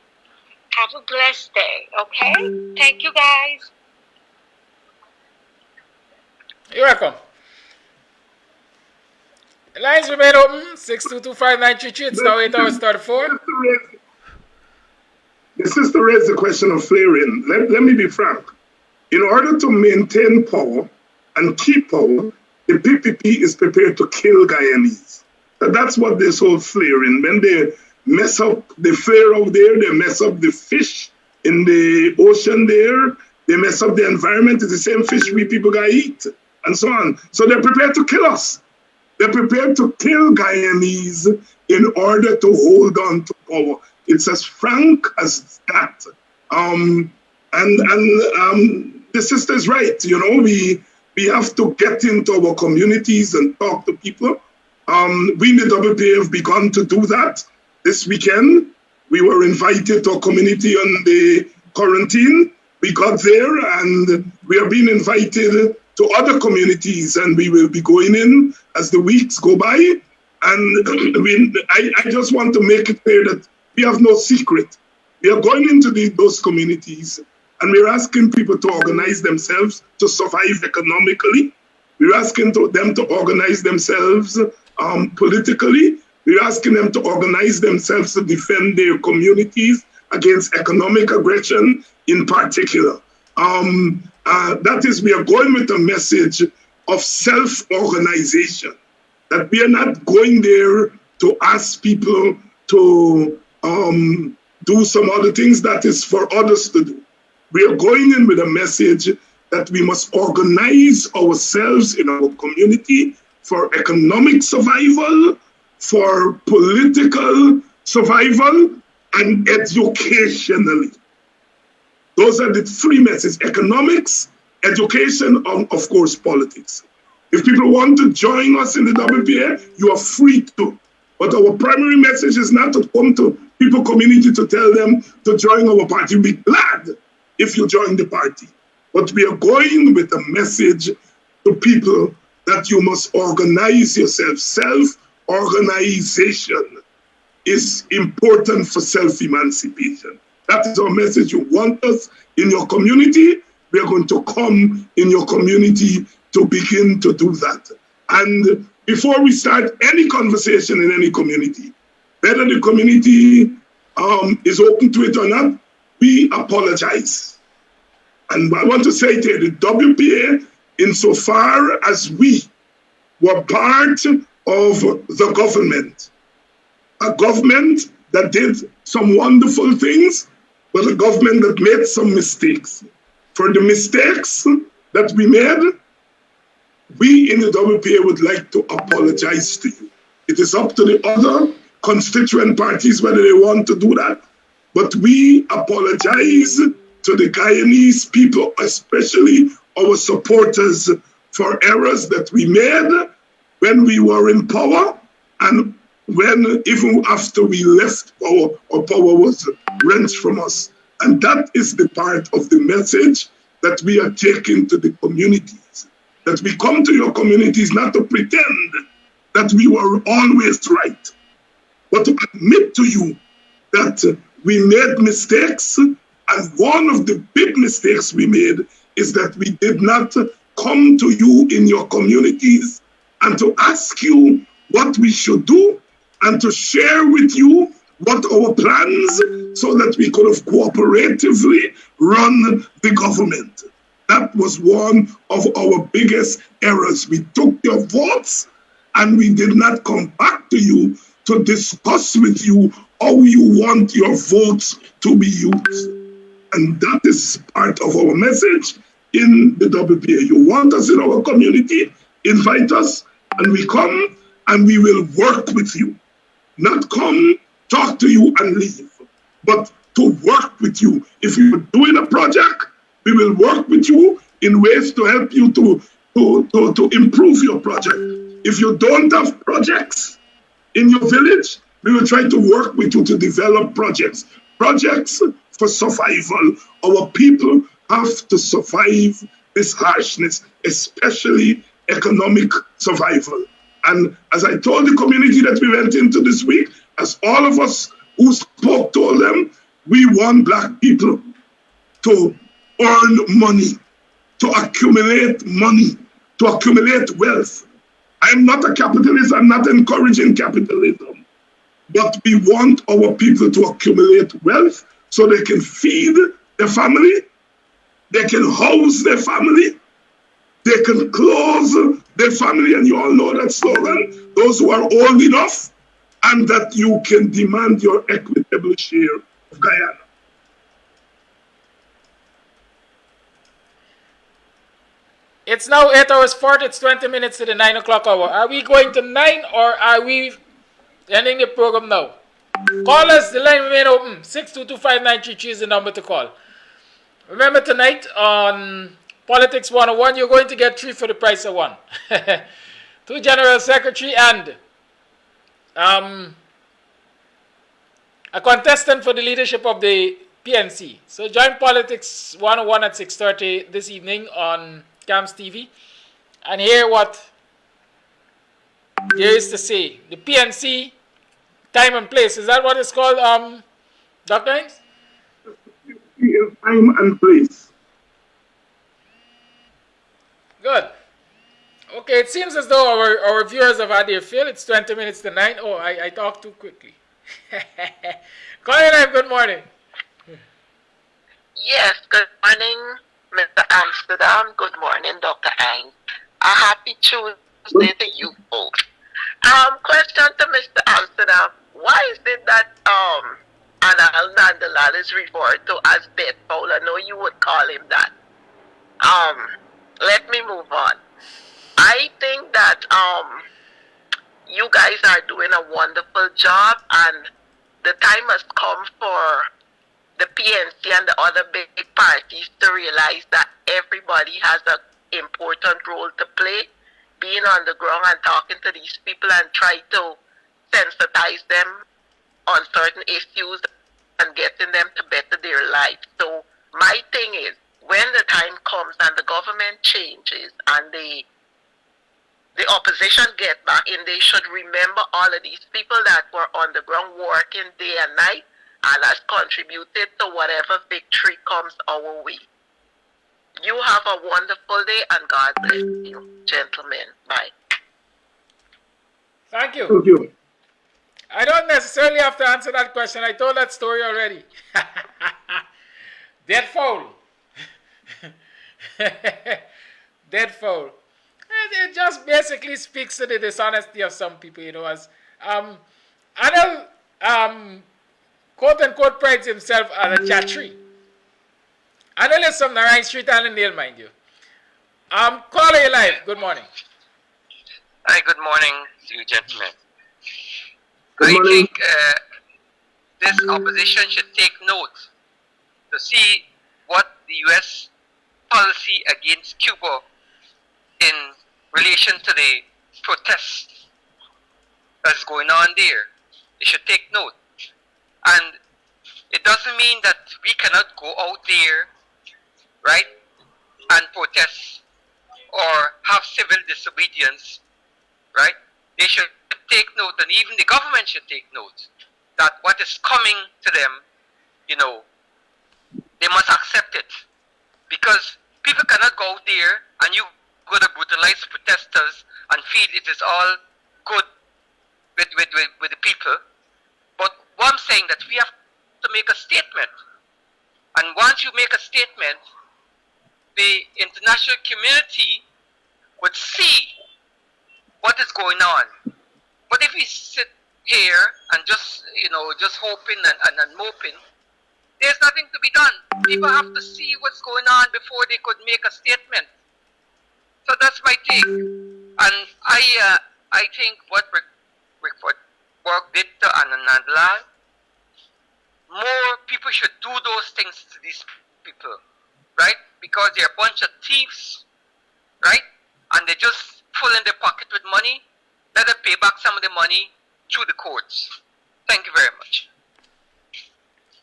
Have a blessed day. Okay. Thank you, guys. You're welcome. The lines remain open. 6225933. It's now 8 hours 34. The sister raised the question of flaring. Let me be frank. In order to maintain power and keep power, the PPP is prepared to kill Guyanese. That's what this whole flaring. When they mess up the flare out there, they mess up the fish in the ocean there, they mess up the environment. It's the same fish we people gotta eat, and so on. So they're prepared to kill us. They're prepared to kill Guyanese in order to hold on to power. It's as frank as that. The sister's right. You know, we have to get into our communities and talk to people. We in the WPA have begun to do that this weekend. We were invited to a community on the quarantine. We got there and we are being invited to other communities, and we will be going in as the weeks go by. And I just want to make it clear that we have no secret. We are going into those communities and we're asking people to organize themselves to survive economically. We're asking them to organize themselves politically. We're asking them to organize themselves to defend their communities against economic aggression in particular. That is, we are going with a message of self-organization, that we are not going there to ask people to do some other things that is for others to do. We are going in with a message that we must organize ourselves in our community for economic survival, for political survival, and educationally. Those are the three messages: economics, education, and of course, politics. If people want to join us in the WPA, you are free to. But our primary message is not to come to people community to tell them to join our party. We'll be glad if you join the party. But we are going with a message to people that you must organize yourself. Self-organization is important for self-emancipation. That is our message. You want us in your community, we are going to come in your community to begin to do that. And before we start any conversation in any community, whether the community is open to it or not, we apologize. And I want to say to the WPA, insofar as we were part of the government, a government that did some wonderful things, but a government that made some mistakes. For the mistakes that we made, we in the WPA would like to apologize to you. It is up to the other constituent parties whether they want to do that. But we apologize to the Guyanese people, especially our supporters, for errors that we made when we were in power and when even after we left power, our power was wrenched from us. And that is the part of the message that we are taking to the communities. That we come to your communities not to pretend that we were always right, but to admit to you that we made mistakes. And one of the big mistakes we made is that we did not come to you in your communities and to ask you what we should do and to share with you what our plans so that we could have cooperatively run the government. That was one of our biggest errors. We took your votes and we did not come back to you to discuss with you how you want your votes to be used. And that is part of our message in the WPA. You want us in our community, invite us, and we come and we will work with you. Not come, talk to you and leave, but to work with you. If you're doing a project, we will work with you in ways to help you to improve your project. If you don't have projects in your village, we will try to work with you to develop projects. Projects for survival. Our people have to survive this harshness, especially economic survival. And as I told the community that we went into this week, as all of us who spoke told them, we want Black people to earn money, to accumulate money, to accumulate wealth. I'm not a capitalist, I'm not encouraging capitalism, but we want our people to accumulate wealth so they can feed their family, they can house their family, they can clothe their family, and you all know that slogan, those who are old enough, and that you can demand your equitable share of Guyana. It's now 8 hours 40, it's 20 minutes to the 9 o'clock hour. Are we going to 9 or are we ending the program now? Call us, the line remain open. 6225933 is the number to call. Remember tonight on Politics 101, you're going to get 3 for the price of 1. 2 General Secretary and a contestant for the leadership of the PNC. So join Politics 101 at 6:30 this evening on CAMS TV and hear what there is to say. The PNC time and place. Is that what it's called, Dr. Hines? Time and place. Good. Okay, it seems as though our viewers have had their fill. It's 20 minutes to 9. Oh, I talked too quickly. Colin, good morning. Yes, good morning, Mr. Amsterdam. Good morning, Dr. Hines. A happy Tuesday to you folks. Question to Mr. Amsterdam. Why is it that Anal Nandalal is referred to as Bedfowl? I know you would call him that. Let me move on. I think that you guys are doing a wonderful job, and the time has come for the PNC and the other big parties to realize that everybody has an important role to play, being on the ground and talking to these people and try to sensitize them on certain issues and getting them to better their lives. So my thing is, when the time comes and the government changes and the opposition get back in, they should remember all of these people that were on the ground working day and night and has contributed to whatever victory comes our way. You have a wonderful day and God bless you, gentlemen. Bye. Thank you. Thank you. I don't necessarily have to answer that question. I told that story already. Dead fowl. Dead fowl. It just basically speaks to the dishonesty of some people, you know, as Anil quote unquote prides himself as a chatri. Anil is from Narayan Street, Allendale, mind you. Caller, you live. Good morning. Hi, good morning to you, gentlemen. Good morning. I think this opposition should take note to see what the U.S. policy against Cuba in relation to the protests that's going on there. They should take note. And it doesn't mean that we cannot go out there, right, and protest or have civil disobedience, right? They should take note, and even the government should take note that what is coming to them, you know, they must accept it. Because people cannot go out there and you go to brutalize protesters and feel it is all good with the people. But what I'm saying that we have to make a statement. And once you make a statement, the international community would see what is going on. But if we sit here and just, just hoping and moping, there's nothing to be done. People have to see what's going on before they could make a statement. So that's my take. And I think what Rickford work did to Anandla, more people should do those things to these people, right? Because they're a bunch of thieves, right? And they just full in their pocket with money. Let them pay back some of the money through the courts. Thank you very much.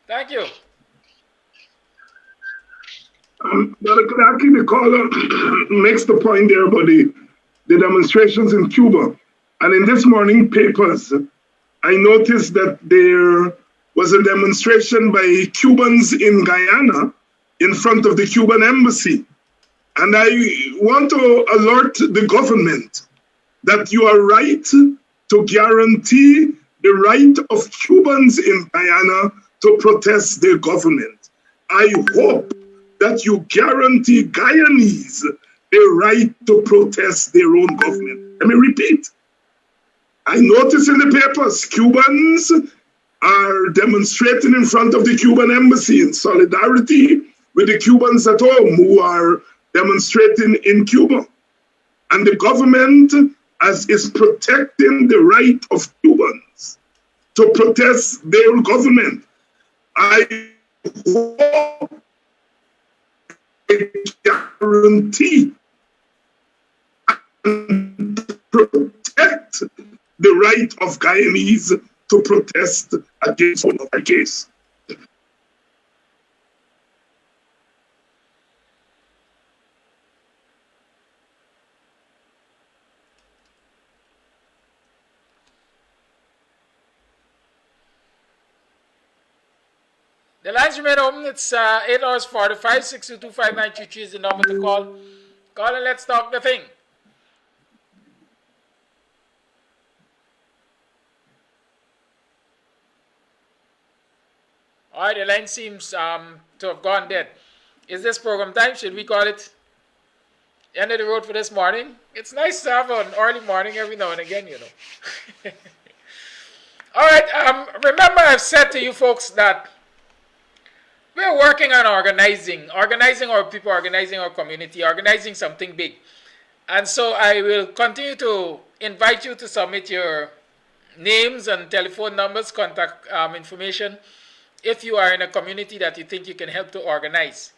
Thank you. Brother Kadaki, the caller makes the point there about the demonstrations in Cuba. And in this morning papers, I noticed that there was a demonstration by Cubans in Guyana in front of the Cuban embassy. And I want to alert the government that you are right to guarantee the right of Cubans in Guyana to protest their government. I hope that you guarantee Guyanese the right to protest their own government. Let me repeat. I notice in the papers, Cubans are demonstrating in front of the Cuban embassy in solidarity with the Cubans at home who are demonstrating in Cuba. And the government is protecting the right of Cubans to protest their government. I hope guarantee and protect the right of Guyanese to protest against one of the case. The lines remain open. It's 8 hours 45. 6225923 is the number to call. Call and let's talk the thing. All right, the line seems to have gone dead. Is this program time? Should we call it end of the road for this morning? It's nice to have an early morning every now and again, you know. All right, remember I've said to you folks that we're working on organizing our people, organizing our community, organizing something big. And so I will continue to invite you to submit your names and telephone numbers, contact information, if you are in a community that you think you can help to organize.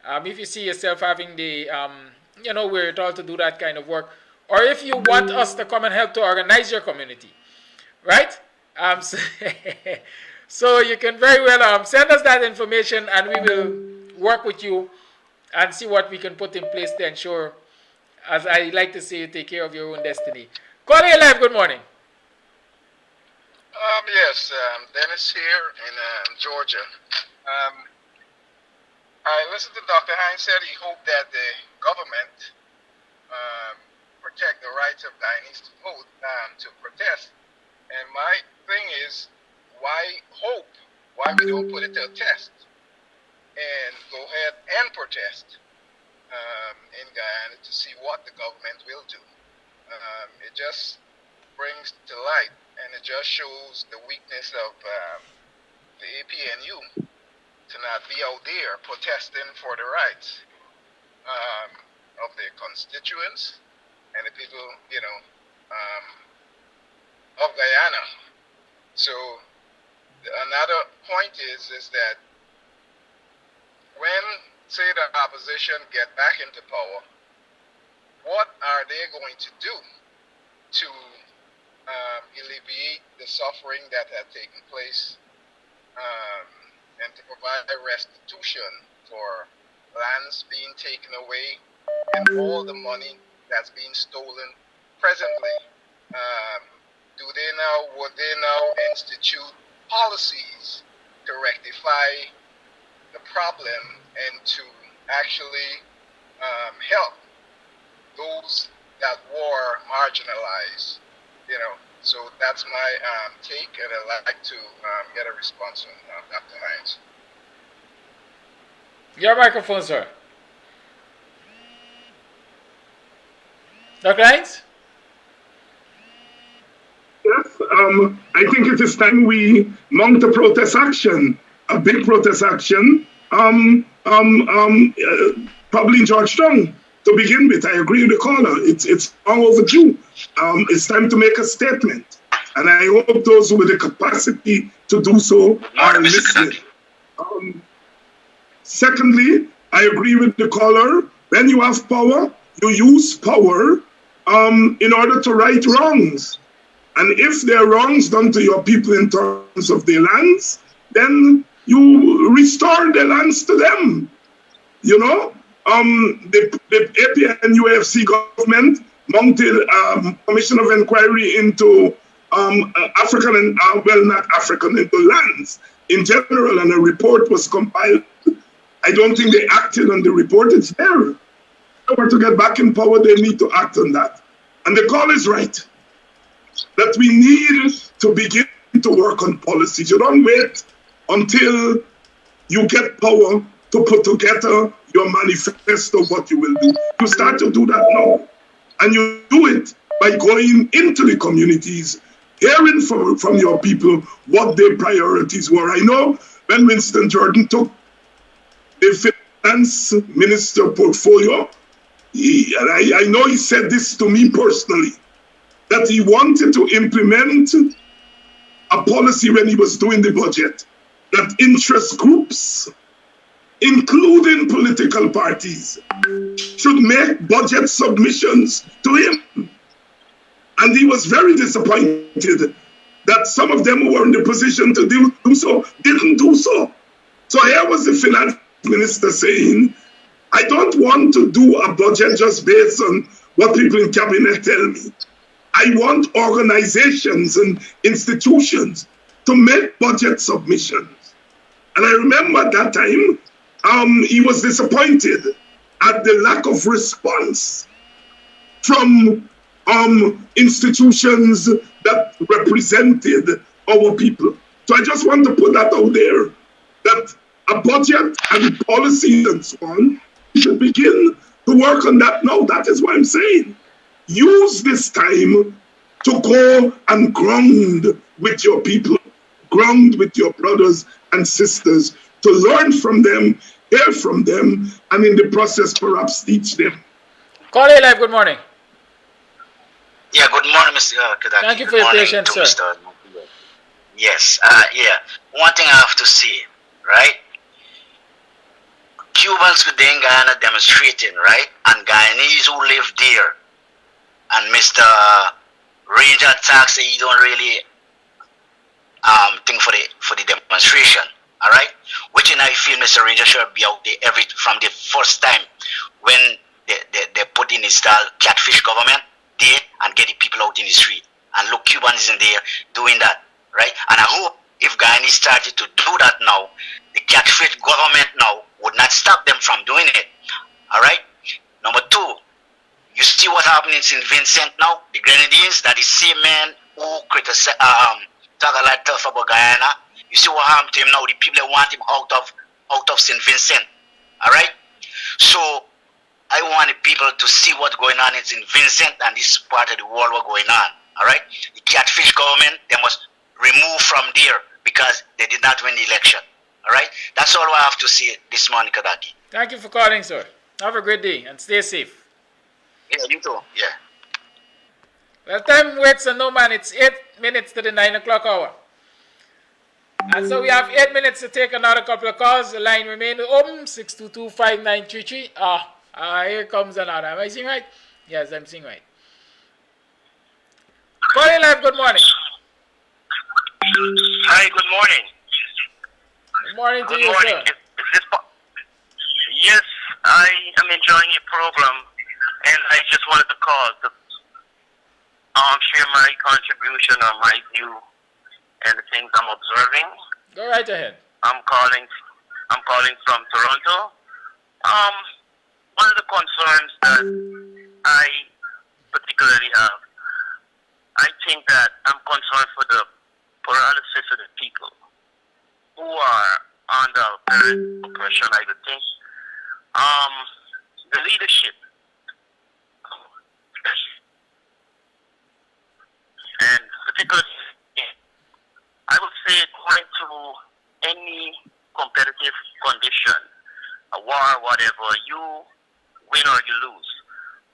If you see yourself having the, wherewithal to do that kind of work, or if you want us to come and help to organize your community, right? So you can very well send us that information and we will work with you and see what we can put in place to ensure, as I like to say, you take care of your own destiny. Calling Live, good morning. Yes, Dennis here in Georgia. I listened to Dr. Hines said he hoped that the government protect the rights of Guyanese to vote, to protest. And my thing is, why hope? Why we don't put it to a test and go ahead and protest in Guyana to see what the government will do. It just brings to light and it just shows the weakness of the APNU to not be out there protesting for the rights of their constituents and the people, of Guyana. So another point is that when, say, the opposition get back into power, what are they going to do to alleviate the suffering that had taken place and to provide restitution for lands being taken away and all the money that's being stolen presently? Would they now institute policies to rectify the problem and to actually help those that were marginalized? So that's my take, and I'd like to get a response from Dr. Hines. Your microphone, sir. Dr. Hines? Yes, I think it is time we mount a protest action, a big protest action, probably in Georgetown to begin with. I agree with the caller. It's long overdue. It's time to make a statement. And I hope those with the capacity to do so are listening. Secondly, I agree with the caller. When you have power, you use power in order to right wrongs. And if there are wrongs done to your people in terms of their lands, then you restore the lands to them. You know, the APN UFC government mounted a commission of inquiry into African and, well, not African, into lands in general, and a report was compiled. I don't think they acted on the report. It's there. If they were to get back in power, they need to act on that. And the call is right, that we need to begin to work on policies. You don't wait until you get power to put together your manifesto, what you will do. You start to do that now. And you do it by going into the communities, hearing from your people what their priorities were. I know when Winston Jordan took the finance minister portfolio, I know he said this to me personally, that he wanted to implement a policy when he was doing the budget, that interest groups, including political parties, should make budget submissions to him. And he was very disappointed that some of them who were in the position to do so didn't do so. So here was the finance minister saying, I don't want to do a budget just based on what people in cabinet tell me. I want organizations and institutions to make budget submissions. And I remember at that time, he was disappointed at the lack of response from institutions that represented our people. So I just want to put that out there, that a budget and policies and so on, we should begin to work on that now. That is what I'm saying. Use this time to go and ground with your people, ground with your brothers and sisters, to learn from them, hear from them, and in the process perhaps teach them. Call A Live, good morning. Yeah, good morning, Mr. Kadaki. Thank you for your patience, sir. Mr. Yes, yeah. One thing I have to say, right? Cubans within Guyana demonstrating, right? And Guyanese who live there. And Mr. Ranger Tax say he don't really think for the demonstration. All right? Which I feel Mr. Ranger should be out there from the first time when they put in install catfish government there and get the people out in the street. And look, Cubans in there doing that, right? And I hope if Guyana started to do that now, the catfish government now would not stop them from doing it. All right? Number two, you see what happened in St. Vincent now? The Grenadines, that is same man who criticize, talk a lot tough about Guyana. You see what happened to him now? The people want him out of St. Vincent. All right? So I want the people to see what's going on in St. Vincent and this part of the world what's going on. All right? The catfish government, they must remove from there because they did not win the election. All right? That's all I have to say this morning, Kadaki. Thank you for calling, sir. Have a great day and stay safe. Yeah, you too. Yeah. Well, time waits on no man. It's 8 minutes to the 9 o'clock hour. And so we have 8 minutes to take another couple of calls. The line remains open, 622-5933. Here comes another. Am I seeing right? Yes, I'm seeing right. Calling Live, good morning. Hi, good morning. Good morning to Good you, morning. sir. Yes, I am enjoying your program, and I just wanted to call to share my contribution or my view and the things I'm observing. Go right ahead. I'm calling from Toronto. One of the concerns that I particularly have, I think that I'm concerned for the paralysis of the people who are under apparent oppression, I would think. The leadership, especially condition, a war, whatever, you win or you lose.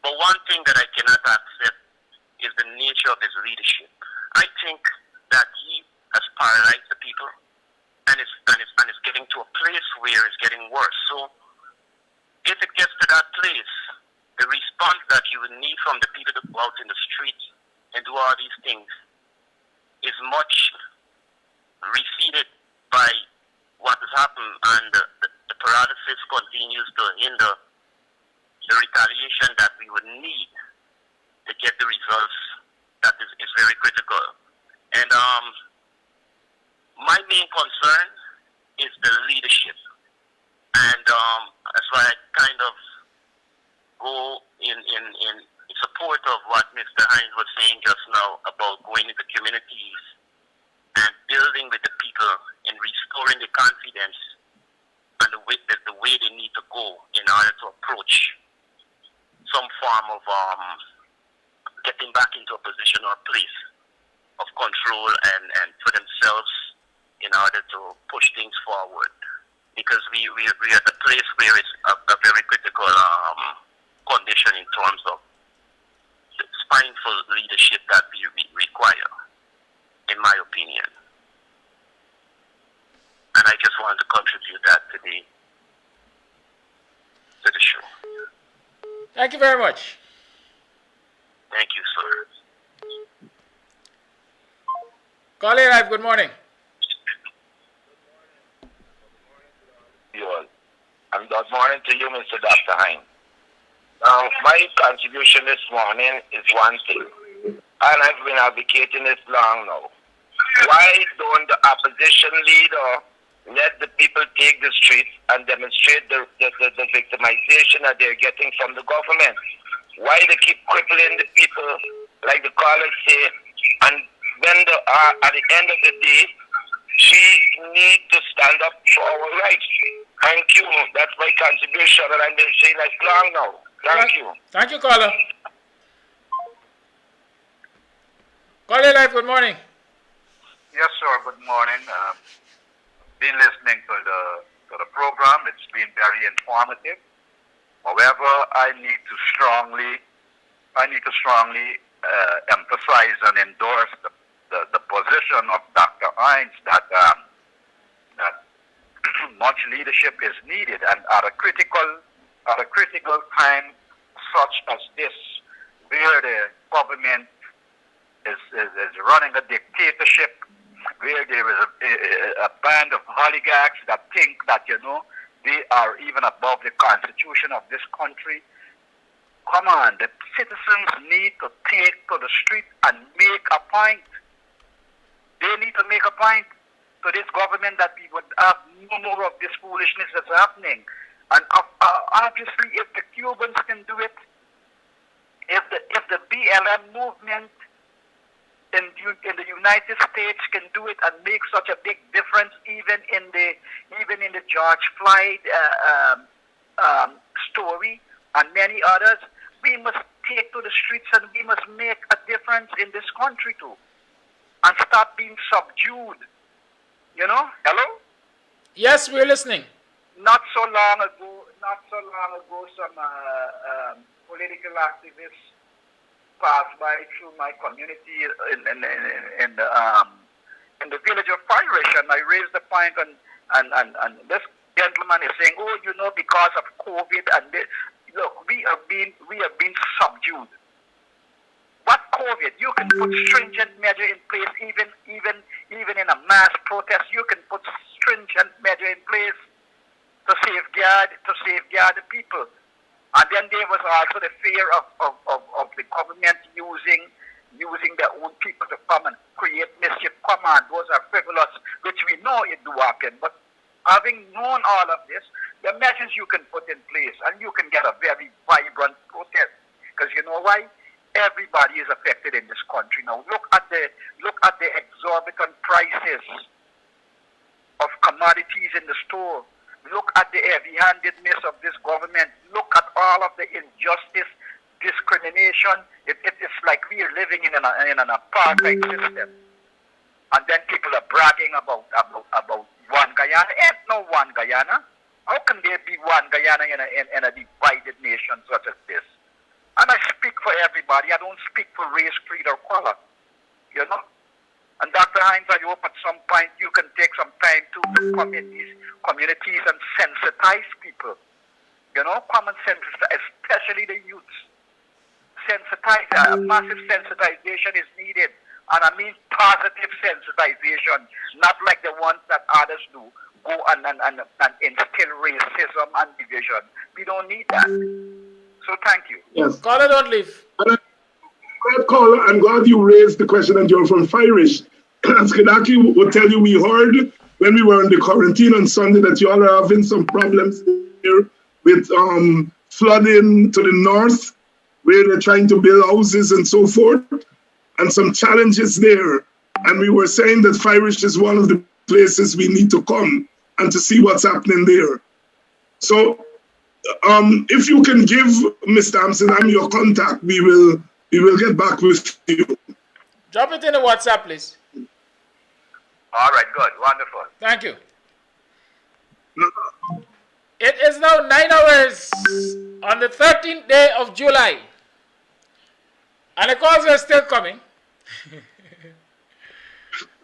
But one thing that I cannot accept is the nature of his leadership. I think that he has paralyzed the people and is getting to a place where it's getting worse. So if it gets to that place, the response that you would need from the people to go out in the streets and do all these things is much receded by what has happened, and the paralysis continues to hinder the retaliation that we would need to get the results that is very critical. And my main concern is the leadership. And that's why I kind of go in support of what Mr. Hines was saying just now about going into communities and building with the people and restoring the confidence and the way they need to go in order to approach some form of getting back into a position or place of control and for themselves in order to push things forward. Because we're at a place where it's a very critical condition in terms of the spineful leadership that we require, in my opinion. And I just wanted to contribute that today to the show. Thank you very much. Thank you, sir. Caller Live, good morning. And good morning to you, Mr. Dr. Hine. Now, my contribution this morning is one thing, and I've been advocating this long now. Why don't the opposition leader let the people take the streets and demonstrate the victimization that they're getting from the government? Why they keep crippling the people, like the callers say, and when at the end of the day, we need to stand up for our rights. Thank you. That's my contribution, and I've been saying that long now. Thank you. Thank you, caller. Caller Live, good morning. Yes, sir. Good morning. Been listening to the program. It's been very informative. However, I need to strongly emphasize and endorse the position of Dr. Hines that much leadership is needed, and at a critical time such as this, where the government is running a dictatorship, where there is a band of oligarchs that think that they are even above the constitution of this country. Come on, the citizens need to take to the street and make a point. They need to make a point to this government that we would have no more of this foolishness that's happening. And obviously, if the Cubans can do it, if the BLM movement in the United States can do it and make such a big difference, even in the George Floyd story and many others, we must take to the streets and we must make a difference in this country too, and stop being subdued. Hello? Yes, we're listening. Not so long ago, some political activists passed by through my community in the village of Irish, and I raised the point, and this gentleman is saying, because of COVID, and look, we have been subdued. What COVID? You can put stringent measure in place, even in a mass protest. You can put stringent measure in place to safeguard the people. And then there was also the fear of the government using their own people to come and create mischief. Come on, those are frivolous, which we know it do happen. But having known all of this, the measures you can put in place, and you can get a very vibrant protest. Because you know why? Everybody is affected in this country now. Look at the exorbitant prices of commodities in the store. Look at the heavy-handedness of this government. Look at all of the injustice, discrimination. It's like we are living in an apartheid system. And then people are bragging about one Guyana. Ain't no one Guyana. How can there be one Guyana in a divided nation such as this? And I speak for everybody. I don't speak for race, creed, or color. You know? And Dr. Hines, I hope at some point you can take some time to come in these communities and sensitize people. You know, common sense, especially the youths. Massive sensitization is needed. And I mean positive sensitization, not like the ones that others do. Go and instill racism and division. We don't need that. So thank you. Yes. Caller, don't leave. Caller, I'm glad you raised the question, and you're from Firish. As Kedaki will tell you, we heard when we were in the quarantine on Sunday that you all are having some problems here with flooding to the north, where they're trying to build houses and so forth, and some challenges there. And we were saying that Firish is one of the places we need to come and to see what's happening there. So if you can give Mr. Amsterdam your contact, we will get back with you. Drop it in the WhatsApp, please. All right, good, wonderful. Thank you. It is now 9 hours on the 13th day of July. And the calls are still coming.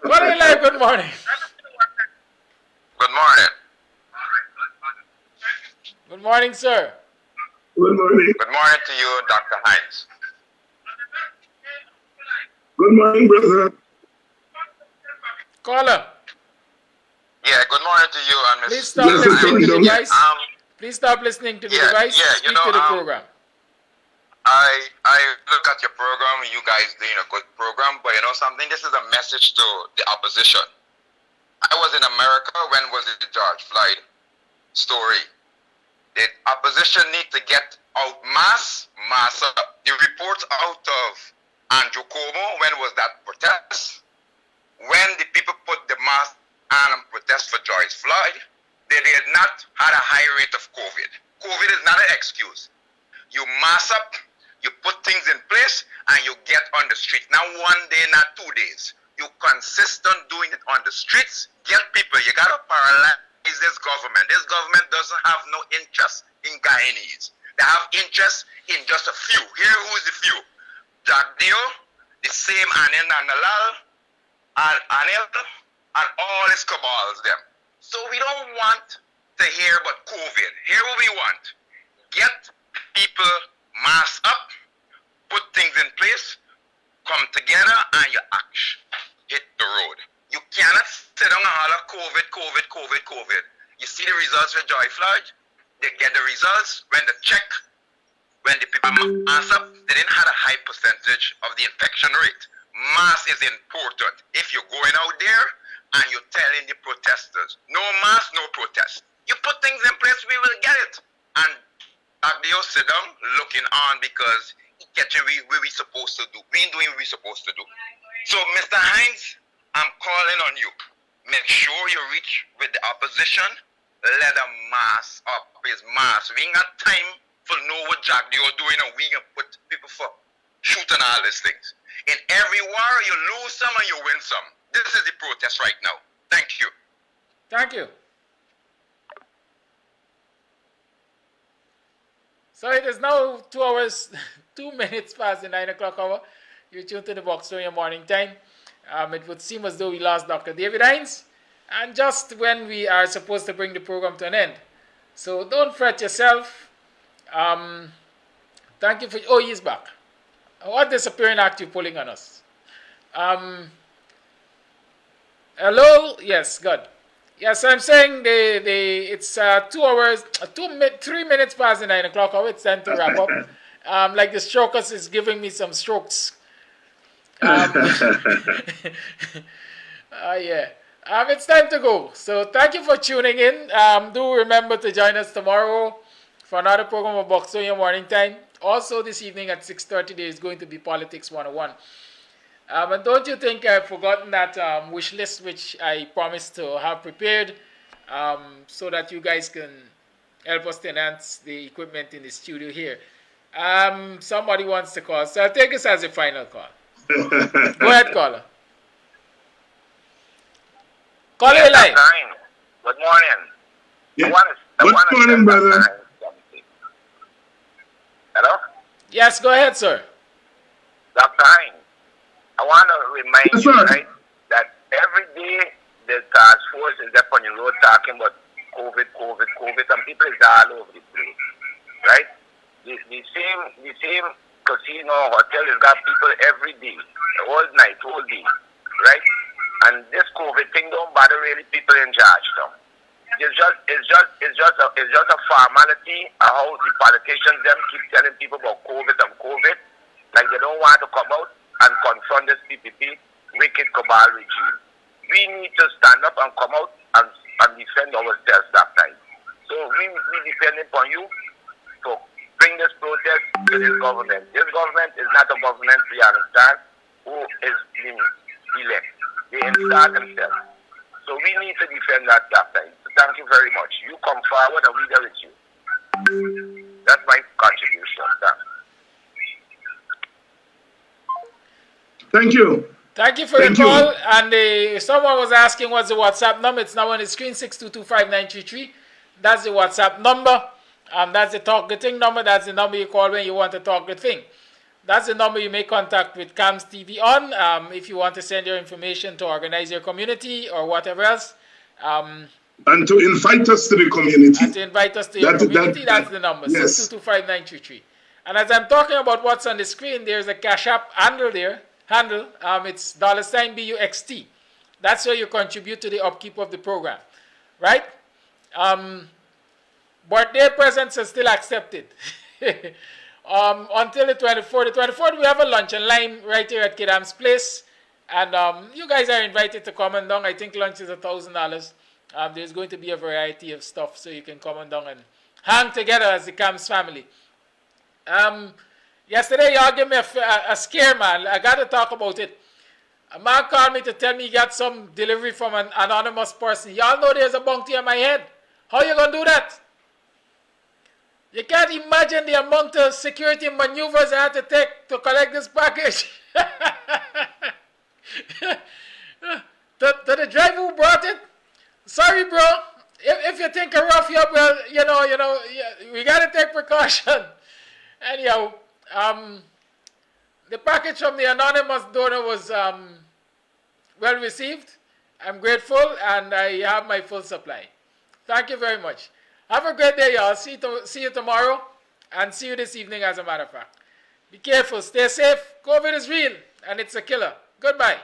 What are you like? Good morning. Good morning. Good morning, sir. Good morning. Good morning to you, Dr. Hines. Good morning, brother. Caller, Yeah, good morning to you and Ms. please stop listening to the device. Um, Please stop listening to the Yeah, device. yeah, Speak you know, to the program. I look at your program, you guys doing a good program, but you know something, this is a message to the opposition. I was in America when was it the George Floyd story? The opposition need to get out mass up. The reports out of Andrew Cuomo, when was that protest? When the people put the mask on and protest for George Floyd, they did not had a high rate of COVID. COVID is not an excuse. You mass up, you put things in place, and you get on the street. Not one day, not 2 days. You consistent doing it on the streets, get people. You gotta paralyze this government. This government doesn't have no interest in Guyanese. They have interest in just a few. Here who's the few? Jack Dio, the same Anil Nandalal, and Anil, and all his cabals them. So we don't want to hear about COVID. Here what we want. Get people mask up, put things in place, come together, and you hit the road. You cannot sit down and holler COVID. You see the results with Joy Floyd? They get the results when the people mask up, they didn't have a high percentage of the infection rate. Mask is important. If you're going out there and you're telling the protesters, no mask, no protest. You put things in place, we will get it. And Agdio sit down looking on because he catching what we supposed to do. We ain't doing what we supposed to do. So Mr. Hines, I'm calling on you. Make sure you reach with the opposition. Let them mask up his mask. We ain't got time for know what Jack they are doing, and we can put people for shooting all these things. In every war, you lose some and you win some. This is the protest right now. Thank you. Thank you. So it is now 2 hours, 2 minutes past the 9 o'clock hour. You tune to the Box Story in morning time. It would seem as though we lost Dr. David Hines, and just when we are supposed to bring the program to an end. So don't fret yourself. Thank you for. Oh, he's back. What disappearing act you pulling on us? Hello. Yes, good. Yes, I'm saying it's 2 hours, 3 minutes past the 9 o'clock hour. It's time to wrap up. Like the strokers is giving me some strokes. Yeah. It's time to go. So thank you for tuning in. Do remember to join us tomorrow for another program of Box Story in morning time. Also this evening at 6:30 there is going to be Politics 101. And don't you think I've forgotten that wish list which I promised to have prepared so that you guys can help us to enhance the equipment in the studio here. Somebody wants to call, so I'll take this as a final call. Go ahead, caller. Call you live. Good morning. Yeah. I want to I Good want to morning, tell brother. Dr. Hines something. Hello? Yes, go ahead, sir. Dr. Hines, I want to remind Yes, you, sir. right, that every day the task force is up on the road talking about COVID, and people is all over the place, right? The same casino, hotel has got people every day, all night, all day, right? And this COVID thing don't bother really people in Georgetown. It's just a formality of how the politicians them keep telling people about COVID and COVID, like they don't want to come out and confront this PPP wicked cabal regime. We need to stand up and come out and defend ourselves that time. So we depend upon you to bring this protest to this government. This government is not a government, we understand, who is being elected. They install themselves. So we need to defend that time. So thank you very much. You come forward and we there with you. That's my contribution. Thank you. Thank you for Thank your you. call. And someone was asking what's the WhatsApp number. It's now on the screen, 6225933. That's the WhatsApp number. That's the talk the thing number. That's the number you call when you want to talk the thing. That's the number you make contact with CAMS TV on if you want to send your information to organize your community or whatever else. And to invite us to the community. And to invite us to your community, that's the number, yes. 6225933. And as I'm talking about what's on the screen, there's a Cash App handle there. It's $BUXT. That's where you contribute to the upkeep of the program, right? Birthday presents are still accepted. Until the 24th. The 24th, we have a lunch and line right here at Kidam's place. And you guys are invited to come on down. I think lunch is $1,000. There's going to be a variety of stuff, so you can come on down and hang together as the CAMS family. Yesterday, y'all gave me a scare, man. I got to talk about it. A man called me to tell me he got some delivery from an anonymous person. Y'all know there's a bounty on my head. How you going to do that? You can't imagine the amount of security maneuvers I had to take to collect this package. to the driver who brought it, sorry, bro. If you think I rough you up, well, we got to take precaution. Anyhow, the package from the anonymous donor was well received. I'm grateful, and I have my full supply. Thank you very much. Have a great day, y'all. See you tomorrow, and see you this evening, as a matter of fact. Be careful. Stay safe. COVID is real, and it's a killer. Goodbye.